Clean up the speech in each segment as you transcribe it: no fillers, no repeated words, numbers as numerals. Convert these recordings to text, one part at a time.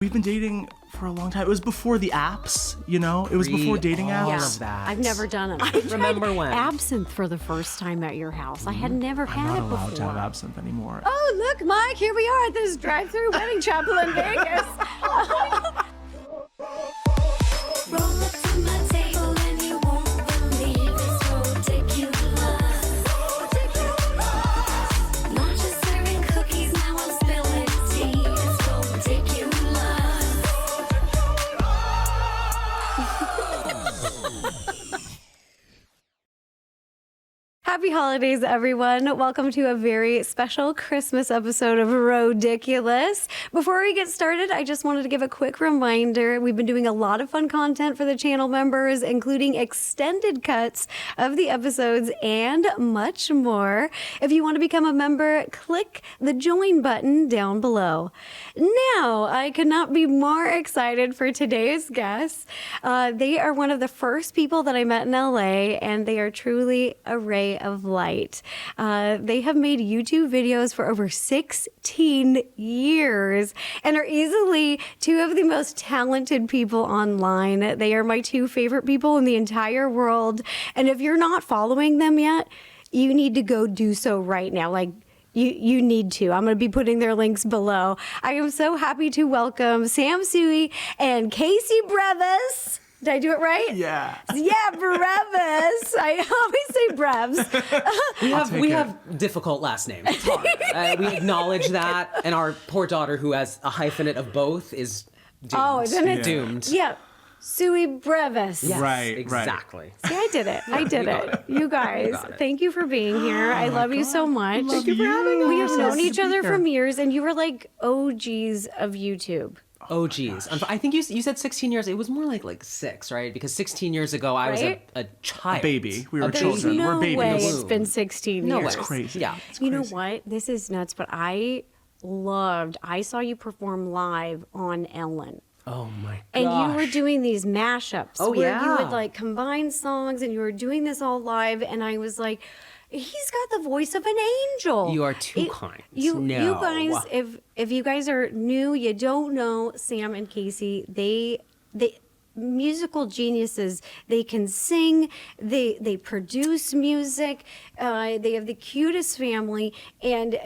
We've been dating for a long time. It was before the apps, you know? It was before dating apps. All of that. I've never done it. I remember when? Absinthe for the first time at your house. I had never had it I'm not allowed before. to have absinthe anymore. Oh, look, Mike, here we are at this drive-through wedding chapel in Vegas. Roll up to my table and you won't believe it's ridiculous. Not just serving cookies, now I'm spilling tea. It's ridiculous. Happy holidays, everyone. Welcome to a very special Christmas episode of Rodiculous. Before we get started, I just wanted to give a quick reminder. We've been doing a lot of fun content for the channel members, including extended cuts of the episodes and much more. If you want to become a member, click the join button down below. Now, I could not be more excited for today's guests. They are one of the first people that I met in LA, and they are truly a ray of light. They have made YouTube videos for over 16 years and are easily two of the most talented people online. They are my two favorite people in the entire world. And if you're not following them yet, you need to go do so right now. You need to. I'm going to be putting their links below. I am so happy to welcome Tsui and Casey Breves. Did I do it right? Yeah. Yeah, Breves. I always say Breves. We have difficult last names. It's hard. We acknowledge that, and our poor daughter, who has a hyphenate of both, is doomed. Oh, then it's doomed. Yeah, Tsui Breves. Yes, Right, exactly. See, I did it. I did it. You guys, got it. thank you for being here. I love you so much. Thank you for having us. We have known Nice each to be other here. from years, and you were like OGs of YouTube. Oh, geez. I think you said 16 years. It was more like 6, right? Because 16 years ago, I was Right? a child. A baby. We were A baby. children. No We're babies. way it's been 16 No years. way. Crazy. Yeah. It's You know crazy. what? This is nuts, but I saw you perform live on Ellen. Oh, my gosh. And you were doing these mashups Oh, where you yeah. would like combine songs and you were doing this all live. And I was like, he's got the voice of an angel. You are too kind. You No. guys, if you guys are new, you don't know Sam and Casey, they musical geniuses. They can sing, they produce music, they have the cutest family, and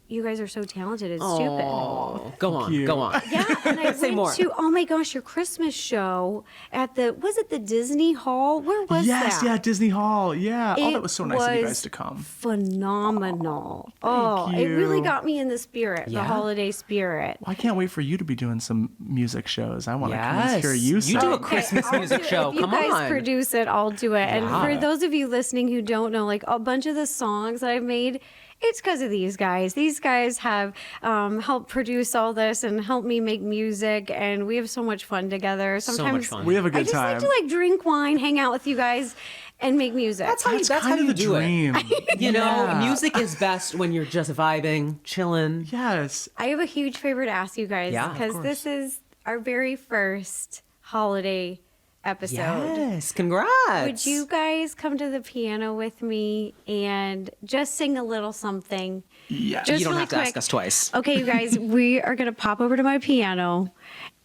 you guys are so talented, it's stupid. Oh, go on. you. Go on. Yeah, and I Say went more. to, oh my gosh, your Christmas show at was it the Disney Hall? Where was Yes, that? yeah, Disney Hall. Yeah. Oh, It that was so nice of you was guys to come. Phenomenal. Thank It really you. got me in the spirit, the Yeah. holiday spirit. Well, I can't wait for you to be doing some music shows. I want to come and Yes. hear you You sing. do a Christmas I'll music do it. show. If you Come guys on. produce it, I'll do it. And Yeah. for those of you listening who don't know, like a bunch of the songs that I've made, it's because of these guys. These guys have helped produce all this and helped me make music, and we have so much fun together. Sometimes fun. We have a I good just time. like to drink wine, hang out with you guys, and make music. That's That's how kind you of the do it. dream. You know, Yeah. music is best when you're just vibing, chilling. Yes. I have a huge favor to ask you guys Yeah, of because course. this is our very first holiday episode. Yes, congrats. Would you guys come to the piano with me and just sing a little something? Yeah. Just You don't really have to ask quick. us twice. Okay, you guys, we are going to pop over to my piano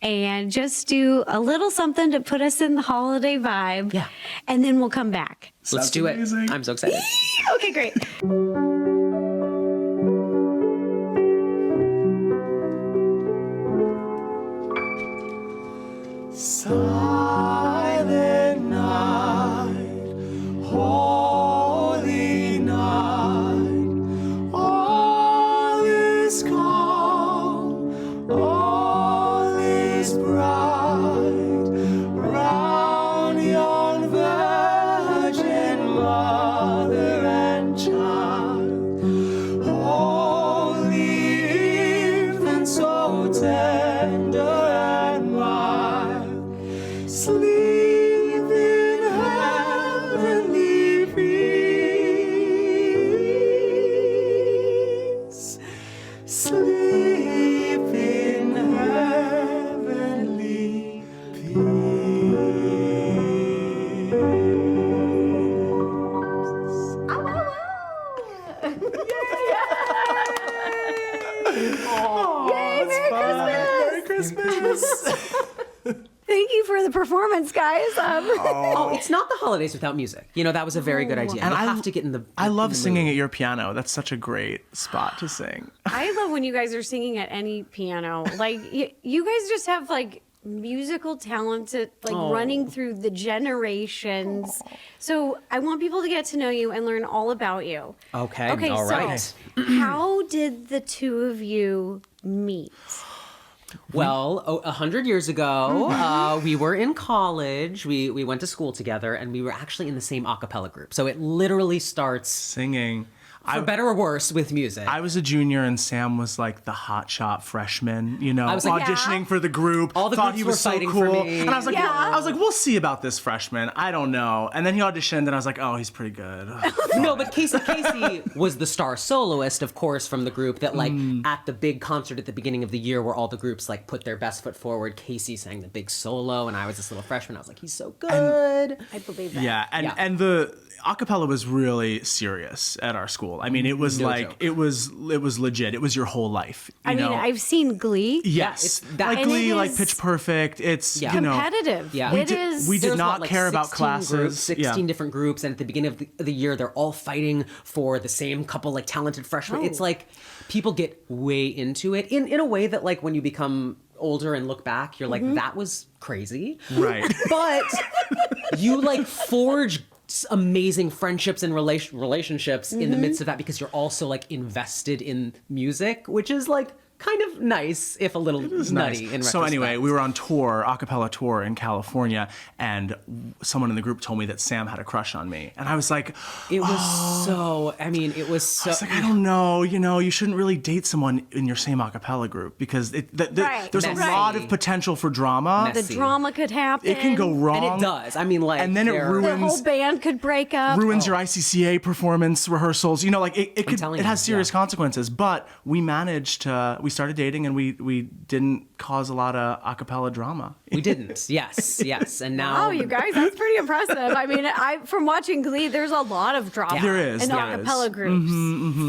and just do a little something to put us in the holiday vibe. Yeah. And then we'll come back. Let's Sounds do it. amazing. I'm so excited. Okay, great. Silent night, holy night, all is calm, all is bright, round yon virgin mother and child, holy infant so tender and mild. Sleep in heavenly peace. Sleep in heavenly Thank you for the performance, guys. Oh, it's not the holidays without music. You know, that was a very good idea. And You I have to get in the I love in the singing mood. at your piano. That's such a great spot to sing. I love when you guys are singing at any piano. Like, you guys just have, like, musical talent to, like, running through the generations. So I want people to get to know you and learn all about you. Okay, Okay, all so right. how did the two of you meet? Well, 100 years ago, we were in college. We went to school together, and we were actually in the same a cappella group. So it literally starts, Singing. for better or worse, with music. I was a junior and Sam was like the hotshot freshman, you know, I was like, auditioning Yeah. for the group. All the thought groups he were was so fighting cool. for me. And I was like, Yeah. we'll see about this freshman. I don't know. And then he auditioned and I was like, oh, he's pretty good. No, but Casey was the star soloist, of course, from the group that, like, at the big concert at the beginning of the year where all the groups, like, put their best foot forward, Casey sang the big solo, and I was this little freshman. I was like, he's so good. I believe that. Yeah, Yeah. and the acapella was really serious at our school. I mean, it was No like joke. it was legit. It was your whole life. You I mean, know? I've seen Glee. yes, it's that- like And Glee, it like is Pitch Perfect. It's Yeah. you know Competitive. Yeah. It is. we did There's, not what, care about 16 classes. Groups, 16 Yeah. different groups, and at the beginning of the year, they're all fighting for the same couple, like, talented freshmen. It's like people get way into it in a way that, like, when you become older and look back, you're like, that was crazy. Right. But you, like, forge amazing friendships and relationships in the midst of that because you're also, like, invested in music, which is, like, kind of nice, if a little nutty in So anyway, retrospect. we were on tour, a cappella tour in California, and someone in the group told me that Sam had a crush on me, and I was like, It was so, I mean, it was so... I was like, I don't know, you know, you shouldn't really date someone in your same a cappella group because Right. there's a Messy. lot of potential for drama. the Messy. drama could happen. It can go wrong. And it does. I mean, like... And then it they're- ruins- The whole band could break up. Ruins your ICCA performance rehearsals. You know, like it could. telling It has you, serious yeah. consequences. But we managed to. We started dating, and we didn't cause a lot of a cappella drama. We didn't. Yes. And now... Oh, you guys, that's pretty impressive. I mean, from watching Glee, there's a lot of drama. There is, in there acapella is. groups.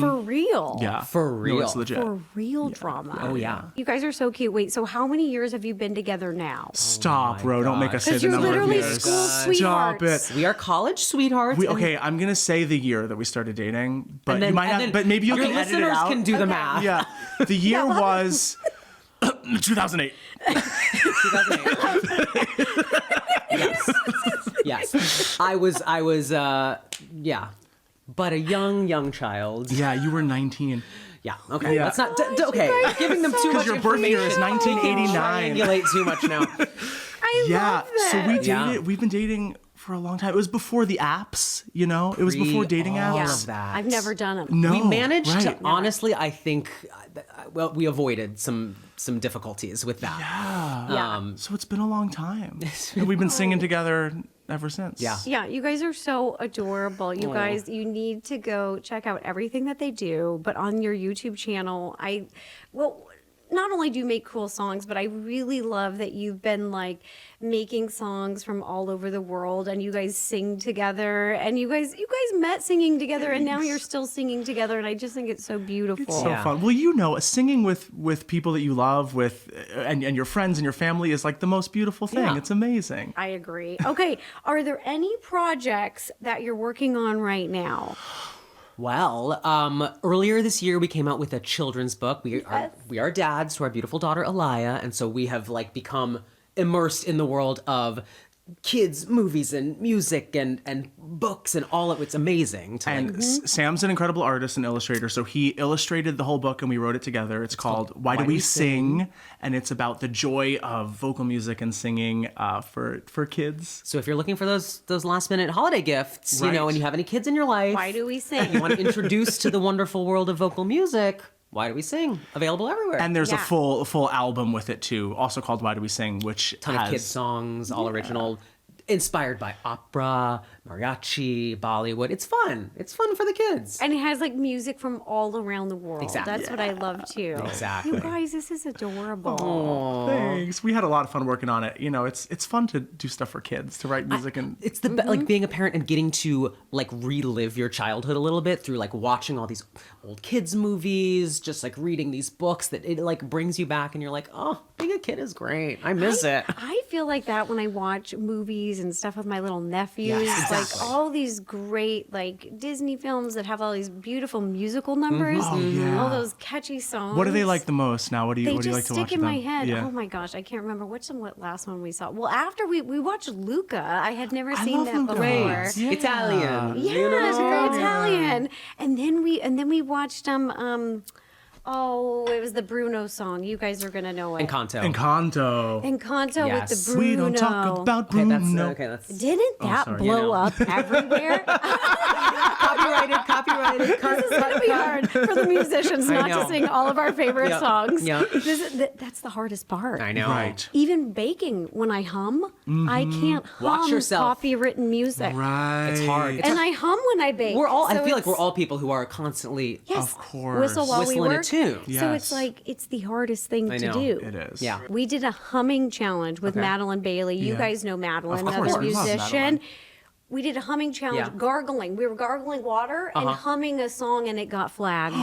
For real. Yeah, For No, real. it's legit. For real drama. Oh, yeah. You guys are so cute. Wait, so how many years have you been together now? Stop, bro! Don't make us say Because the you're number of literally years. school Stop sweethearts. it. We are college sweethearts. and- Okay, I'm gonna say the year that we started dating, but and then, you might and have. then But maybe you your can edit it listeners out. can do the math. Yeah, the year was 2008. 2008. Yes. I was, yeah. But a young child. Yeah, you were 19. Yeah. Okay. Yeah. Let's not. Okay. Giving them too much your birth year is information. 1989. Triangulate too much now. I Yeah, love that. so we dated. Yeah. We've been dating for a long time. It was before the apps, you know. It was before dating all apps. of that. I've never done them. No, We managed to, right. honestly, I think, well, we avoided some difficulties with that. Yeah. So it's been a long time. And we've been singing together ever since. Yeah. Yeah, you guys are so adorable. You guys, you need to go check out everything that they do. But on your YouTube channel, not only do you make cool songs, but I really love that you've been like making songs from all over the world, and you guys sing together, and you guys met singing together, and now you're still singing together, and I just think it's so beautiful. It's so Yeah. fun. Well, you know, singing with people that you love, with and your friends and your family is like the most beautiful thing. Yeah. It's amazing. I agree. Okay, are there any projects that you're working on right now? Well, earlier this year we came out with a children's book. We are dads to our beautiful daughter Alaya, and so we have like become immersed in the world of kids, movies, and music, and books, and all of it's amazing. To And Sam's an incredible artist and illustrator, so he illustrated the whole book and we wrote it together. It's called Why Do We Sing? And it's about the joy of vocal music and singing for kids. So if you're looking for those last minute holiday gifts, you know, Right. and you have any kids in your life, Why do we you sing? want to introduce to the wonderful world of vocal music, Why Do We Sing? Available everywhere. And there's Yeah. a full album with it too, also called Why Do We Sing, which ton has of kids songs, all original. inspired by opera, mariachi, Bollywood. It's fun. It's fun for the kids. And it has like music from all around the world. Exactly. That's what I love too. Exactly. You guys, this is adorable. Thanks. We had a lot of fun working on it. You know, it's fun to do stuff for kids, to write music and It's the like being a parent and getting to like relive your childhood a little bit through like watching all these old kids movies, just like reading these books that it like brings you back and you're like, oh, being a kid is great. I miss it. I feel like that when I watch movies and stuff with my little nephews. Yes, exactly. Like all these great like Disney films that have all these beautiful musical numbers. Oh, yeah. All those catchy songs. what do they like the most now? What do you They like just to stick watch in with my them? head. Yeah. Oh my gosh, I can't remember what last one we saw. Well, after we watched Luca, I had never I seen love that Luca. before. Yeah. Italian. Yeah, it's very Italian. And then we watched it was the Bruno song. You guys are gonna know it. Encanto. Encanto. Encanto Yes. with the Bruno. We don't talk about Okay, Bruno. that's Didn't that sorry. blow You know. up everywhere? copyrighted. This is gonna be hard for the musicians I not know. to sing all of our favorite Yeah. songs. Yeah. That's the hardest part. I know. Right. Even baking, when I hum, I can't Watch hum yourself. copywritten music. Right. It's hard. It's And I hum when I bake. We're all. So I feel like we're it's- all people who are constantly. Yes. Of course. Whistle while we Whistling a work. tune. So Yes. it's like it's the hardest thing I to know. do. It is. Yeah. We did a humming challenge with Okay. Madeline Bailey. You Yeah. guys know Madeline, Of course, another we love musician. Madeline. We did a humming challenge, Yeah. gargling. We were gargling water and humming a song, and it got flagged.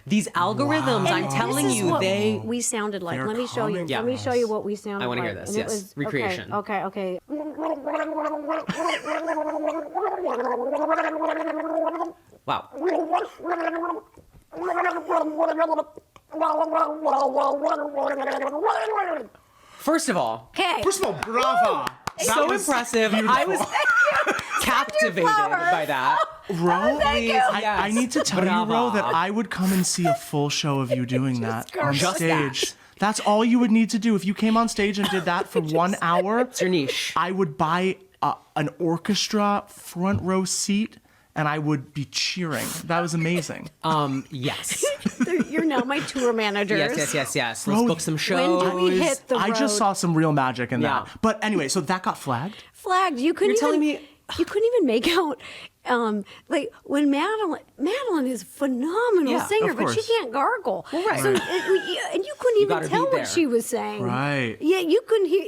These algorithms, Wow. I'm And telling this is you, what they. we sounded like. They're Let me show you. calming Let me show you what we sounded like. I wanna hear this, And it yes. was- Recreation. Okay. Wow. First of all, Okay. First of all, bravo. That so was impressive. I was captivated by that. Ro, Yes. I need to tell you, Ro, Bravo. that I would come and see a full show of you doing that on Just stage. that. That's all you would need to do. If you came on stage and did that for 1 hour, It's your niche. I would buy an orchestra front row seat and I would be cheering. That was amazing. Yes. You're now my tour managers. Yes. Let's Bro, book some When shows. do we hit the road? I just saw some real magic in Yeah. that. But anyway, so that got flagged. Flagged. You couldn't You're telling even, me- you couldn't even make out like when Madeline is a phenomenal Yeah, singer, of but she course. can't gargle. Well, right. So, and you couldn't even gotta tell be what there. she was saying. Right. Yeah, you couldn't hear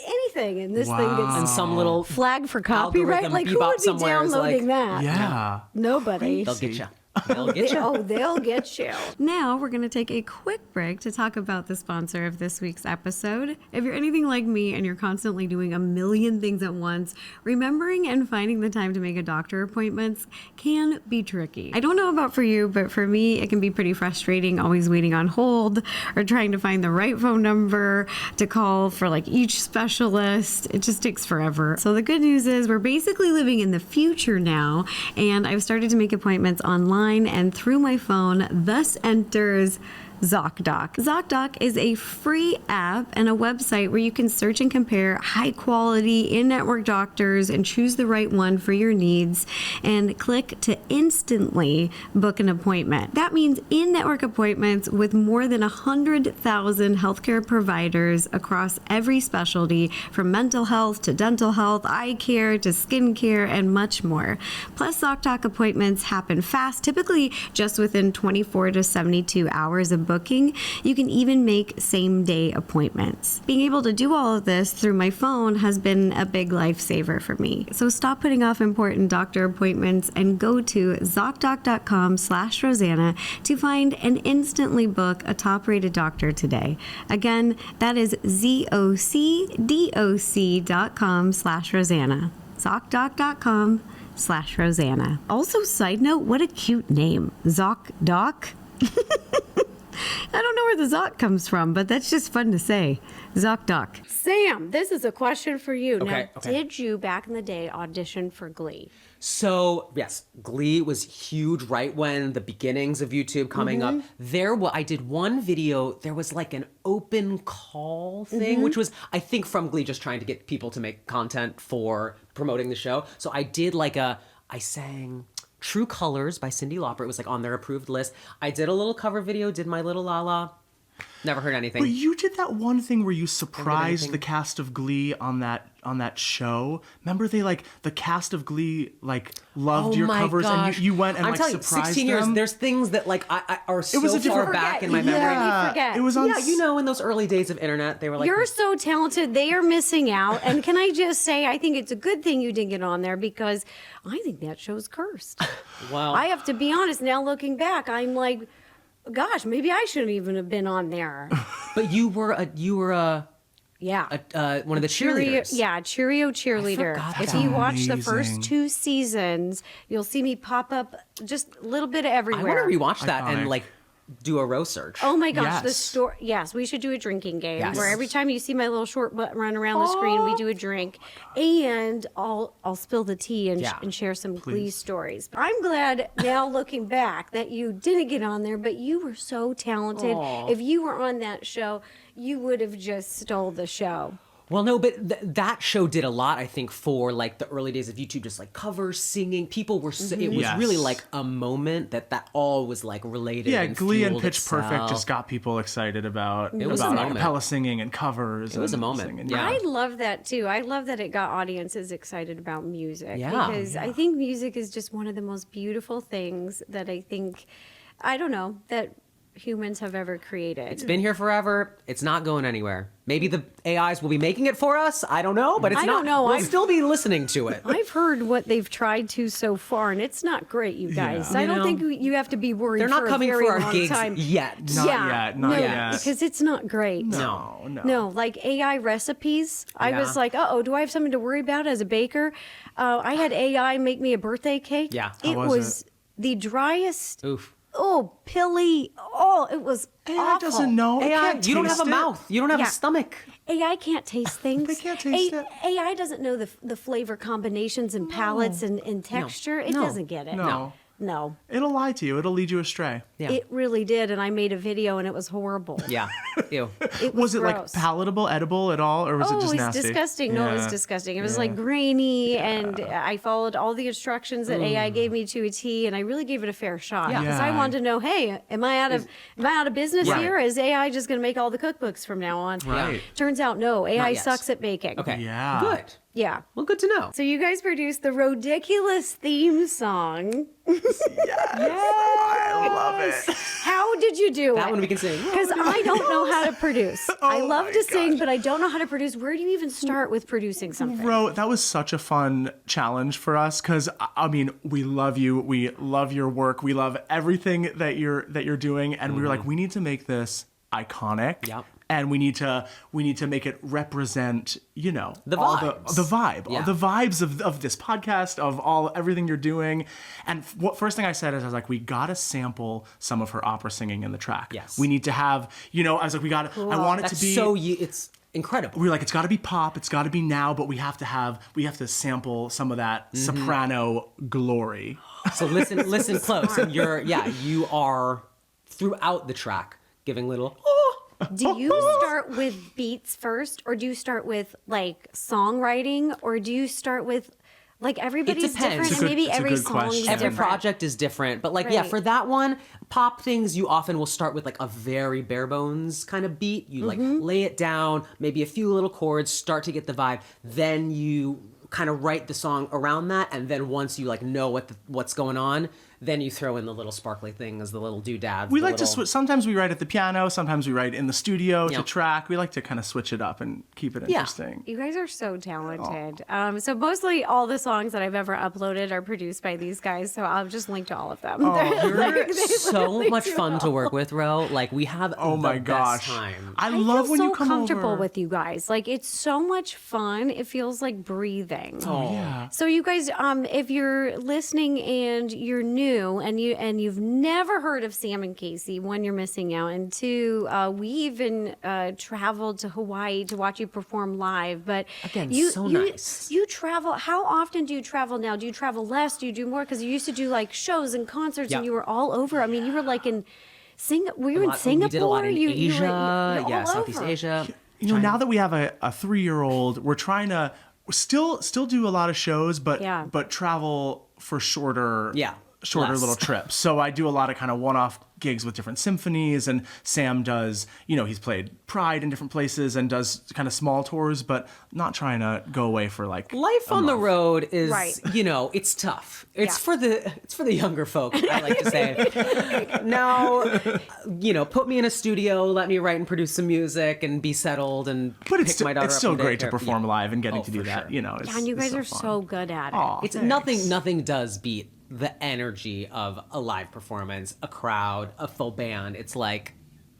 anything, and this thing Wow. And gets some little flagged for copyright. algorithm Like who bebop would be somewhere is downloading like- that? Yeah. Nobody. They'll get you. They'll get you. They'll get you. Now we're going to take a quick break to talk about the sponsor of this week's episode. If you're anything like me and you're constantly doing a million things at once, remembering and finding the time to make a doctor appointments can be tricky. I don't know about for you, but for me, it can be pretty frustrating always waiting on hold or trying to find the right phone number to call for like each specialist. It just takes forever. So the good news is we're basically living in the future now, and I've started to make appointments online and through my phone. Thus enters ZocDoc. ZocDoc is a free app and a website where you can search and compare high quality in-network doctors and choose the right one for your needs and click to instantly book an appointment. That means in-network appointments with more than 100,000 healthcare providers across every specialty, from mental health to dental health, eye care to skin care, and much more. Plus, ZocDoc appointments happen fast, typically just within 24 to 72 hours of booking. You can even make same-day appointments. Being able to do all of this through my phone has been a big lifesaver for me. So stop putting off important doctor appointments and go to ZocDoc.com/Rosanna to find and instantly book a top-rated doctor today. Again, that is ZocDoc.com/Rosanna. ZocDoc.com/Rosanna. Also, side note, what a cute name. ZocDoc. I don't know where the Zoc comes from, but that's just fun to say. ZocDoc. Sam, this is a question for you. Okay, Now, okay. did you back in the day audition for Glee? So, yes, Glee was huge right when the beginnings of YouTube coming up. I did one video, there was like an open call thing, which was, I think, from Glee just trying to get people to make content for promoting the show. So I did I sang True Colors by Cyndi Lauper. It was like on their approved list. I did a little cover video, did my little la la. Never heard anything. But you did that one thing where you surprised anything. the cast of Glee on that show. Remember the cast of Glee loved your covers and you went and I'm telling you, surprised 16 them. years, there's things that I are so was a far different- back in my memory. Yeah, forget. it was on. Yeah, you know, in those early days of internet, they were like, You're so talented. They are missing out. And can I just say, I think it's a good thing you didn't get on there because I think that show's cursed. well, I have to be honest. Now looking back, I'm like, gosh, maybe I shouldn't even have been on there. but you were a Yeah. one of the cheerleaders. Cheerio cheerleader. forgot If that. you watch the Amazing. first 2 seasons, you'll see me pop up just a little bit of everywhere. I want to rewatch that Iconic. and do a row search. Oh my gosh, the Yes. story. Yes, we should do a drinking game Yes. where every time you see my little short butt run around the screen, we do a drink, and I'll spill the tea and, Yeah. and share some Glee stories. I'm glad now looking back that you didn't get on there, but you were so talented. Aw. If you were on that show, you would have just stole the show. Well, no, but that show did a lot, I think, for the early days of YouTube, just covers, singing. People were, it was Yes. really a moment that all was related. Yeah, and Glee and fueled Pitch Perfect itself. just got people excited about was a moment. cappella singing and covers. It was a and moment, singing. yeah. I love that too. I love that it got audiences excited about music. Yeah. Because I think music is just one of the most beautiful things that I don't know, that humans have ever created. It's been here forever. It's not going anywhere. Maybe the AIs will be making it for us. I don't know, but it's I not. don't know. We'll I've- still be listening to it. I've heard what they've tried to so far, and it's not great, you guys. Yeah. I You don't know, think you have to be worried. They're not for coming a very for our long gigs time. yet. Not yet, not yet. Because it's not great. No. No, like AI recipes. I was Yeah. like, do I have something to worry about as a baker? I had AI make me a birthday cake. Yeah. It How was was the driest. Oof. Oh, pilly. Oh, it was AI awful. doesn't know. It AI, can't you don't have a taste it. mouth. You don't have Yeah. a stomach. AI can't taste things. They can't taste it. AI doesn't know the flavor combinations and palettes and texture. It No. doesn't get it. No. No. It'll lie to you. It'll lead you astray. Yeah. It really did, and I made a video, and it was horrible. Yeah. Ew. It Was it gross. palatable, edible at all, or was it just it's nasty? disgusting. No, it was Yeah. disgusting. It was grainy, and I followed all the instructions that AI gave me to a T, and I really gave it a fair shot because I Yeah. wanted to know, hey, am I out of business Right. here? Is AI just going to make all the cookbooks from now on? Right. Turns out, no. AI yet. sucks at baking. Okay. Yeah. Good. Yeah. Well, good to know. So you guys produced the Rodiculous theme song. I love it. How did you do That it? one we can sing. Because I don't know how to produce. I love my to sing, gosh. but I don't know how to produce. Where do you even start with producing something? That was such a fun challenge for us because I mean we love you, we love your work, we love everything that you're doing, and we were like, we need to make this iconic. Yep. And we need to make it represent, The all vibes. the vibe, Yeah. the vibes of this podcast, of everything you're doing. And what first thing I said is I was like, we gotta sample some of her opera singing in the track. Yes. We need to have, I was like, I want it That's to be it's incredible. we were like, it's got to be pop, it's got to be now, but we have to sample some of that soprano glory. So listen close. And you are throughout the track giving little. Do you start with beats first, or do you start with like songwriting, or do you start with like everybody's depends. different, It's and a maybe it's a every good song is question. Every different? project is different, but Right. for that one, pop things, you often will start with like a very bare bones kind of beat. You like lay it down, maybe a few little chords, start to get the vibe. Then you kind of write the song around that, and then once you like know what's going on, then you throw in the little sparkly things, the little doodads. We the like to little- switch. Sometimes we write at the piano, sometimes we write in the studio to Yep. track. We like to kind of switch it up and keep it Yeah. interesting. You guys are so talented. So mostly all the songs that I've ever uploaded are produced by these guys. So I'll just link to all of them. You're so much fun to work with, Ro. Like we have Oh the my best gosh. time. I I love feel when so you come comfortable over. with you guys. Like it's so much fun. It feels like breathing. Oh yeah. So you guys, if you're listening and you're new and you've never heard of Sam and Casey, one, you're missing out, and two, we even traveled to Hawaii to watch you perform live. But Again, you, so you, nice. You travel. How often do you travel now? Do you travel less? Do you do more? Because you used to do like shows and concerts, Yeah. and you were all over. I mean, you were like in Singapore. Were you A in lot- Singapore? We did a lot in You Asia, were all Southeast over. Asia. Now that we have a 3-year-old, we're trying to still do a lot of shows, but Yeah. travel for shorter Yeah, shorter less. little trips. So I do a lot of kind of one-off gigs with different symphonies, and Sam does, he's played Pride in different places and does kind of small tours, but not trying to go away for like Life on the road is, Right. It's tough. It's Yeah. for the younger folk, I like to say. Now, put me in a studio, let me write and produce some music and be settled and But pick it's my daughter it's up still from great to daycare. perform Yeah. live and getting to do for that. sure. It's, Yeah, and you guys it's are fun. so good at it. Aw, It's thanks. nothing does beat the energy of a live performance, a crowd, a full band. It's like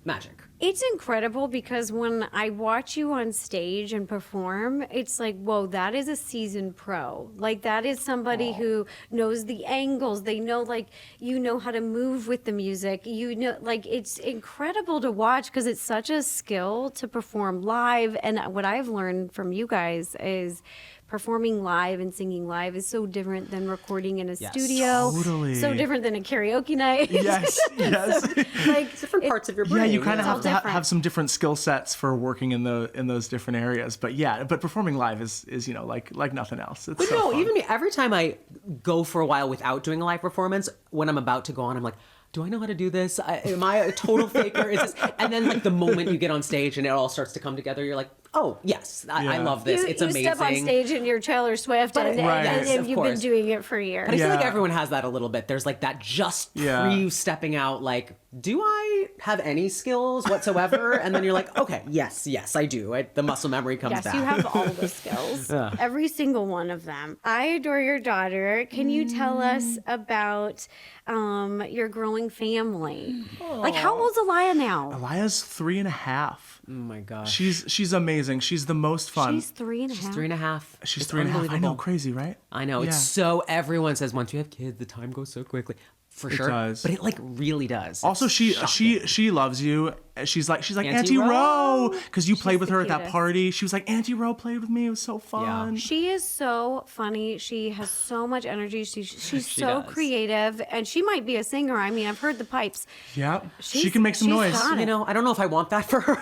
magic. It's incredible because when I watch you on stage and perform, it's like, whoa, that is a seasoned pro. Like, that is somebody who knows the angles. They know, like, how to move with the music. It's incredible to watch because it's such a skill to perform live. And what I've learned from you guys is performing live and singing live is so different than recording in a studio. Totally. So different than a karaoke night. Yes, yes. Like, Different parts of your brain. Yeah, you kind of It's all have to different. have some different skill sets for working in those different areas. But but performing live is like nothing else. It's But so no, fun. even me, every time I go for a while without doing a live performance, when I'm about to go on, I'm like, do I know how to do this? Am I a total faker? Is this? And then like the moment you get on stage and it all starts to come together, you're like, oh yes, I Yeah. love this. It's amazing. You step on stage and you're Taylor Swift, and, Right. and, Yes, and of you've been course. doing it for years. But I feel like Yeah. everyone has that a little bit. There's like that just Yeah. pre stepping out, like, do I have any skills whatsoever? And then you're like, okay, yes, I do. The muscle memory comes Yes, back. you have all the skills, every single one of them. I adore your daughter. Can you tell us about your growing family? Like, how old's Aliyah now? Alaya's 3.5. Oh my gosh. She's amazing. She's the most fun. She's 3.5. She's 3.5. She's It's 3.5. I know, unbelievable. crazy, right? I know. It's Yeah. so, everyone says once you have kids, the time goes so quickly. For sure. does. But it like really does. Also, It's she shocking. loves you. She's like Auntie Auntie Ro, Ro. because you played with the her at that cutest. party. She was like, Auntie Ro played with me. It was so fun. She is so funny. She has so much energy. She's She so does. creative, and she might be a singer. I mean, I've heard the pipes. Yeah, she She's- can make some she's noise. got You know, I don't know if I want that for her.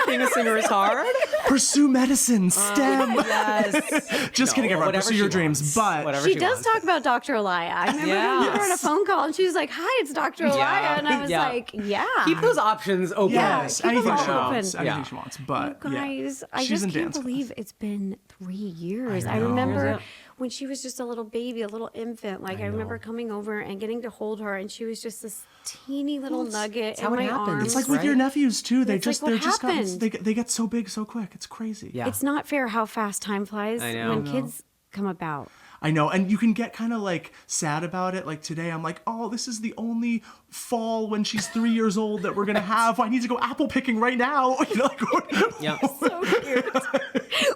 Being a singer is hard. Pursue medicine, STEM. Yes. Just kidding, everyone. whatever Pursue your she dreams. wants. But Whatever She she does wants. talk about Dr. Aliyah. I remember Yes. her on a phone call, and she was like, "Hi, it's Dr. Aliyah," Yeah. and I was Yeah. like, "Yeah." Keep those options open. yes, keep anything them she all wants. open. Anything Yeah. she wants. But You guys, yeah. I She's just in can't dance class. believe it's been 3 years. I know. remember Yeah. when she was just a little baby, a little infant. Like I remember coming over and getting to hold her, and she was just this teeny little nugget it's in how it my happens. arms. It's like with your Right? nephews too. They It's like, just what they're just got, happened? they get so big so quick. It's crazy. Yeah. It's not fair how fast time flies I know. when kids come about. I know, and you can get kind of like sad about it. Like today, I'm like, oh, this is the only fall when she's 3 years old that we're gonna have. I need to go apple picking right now. You know, like, Yeah. So cute.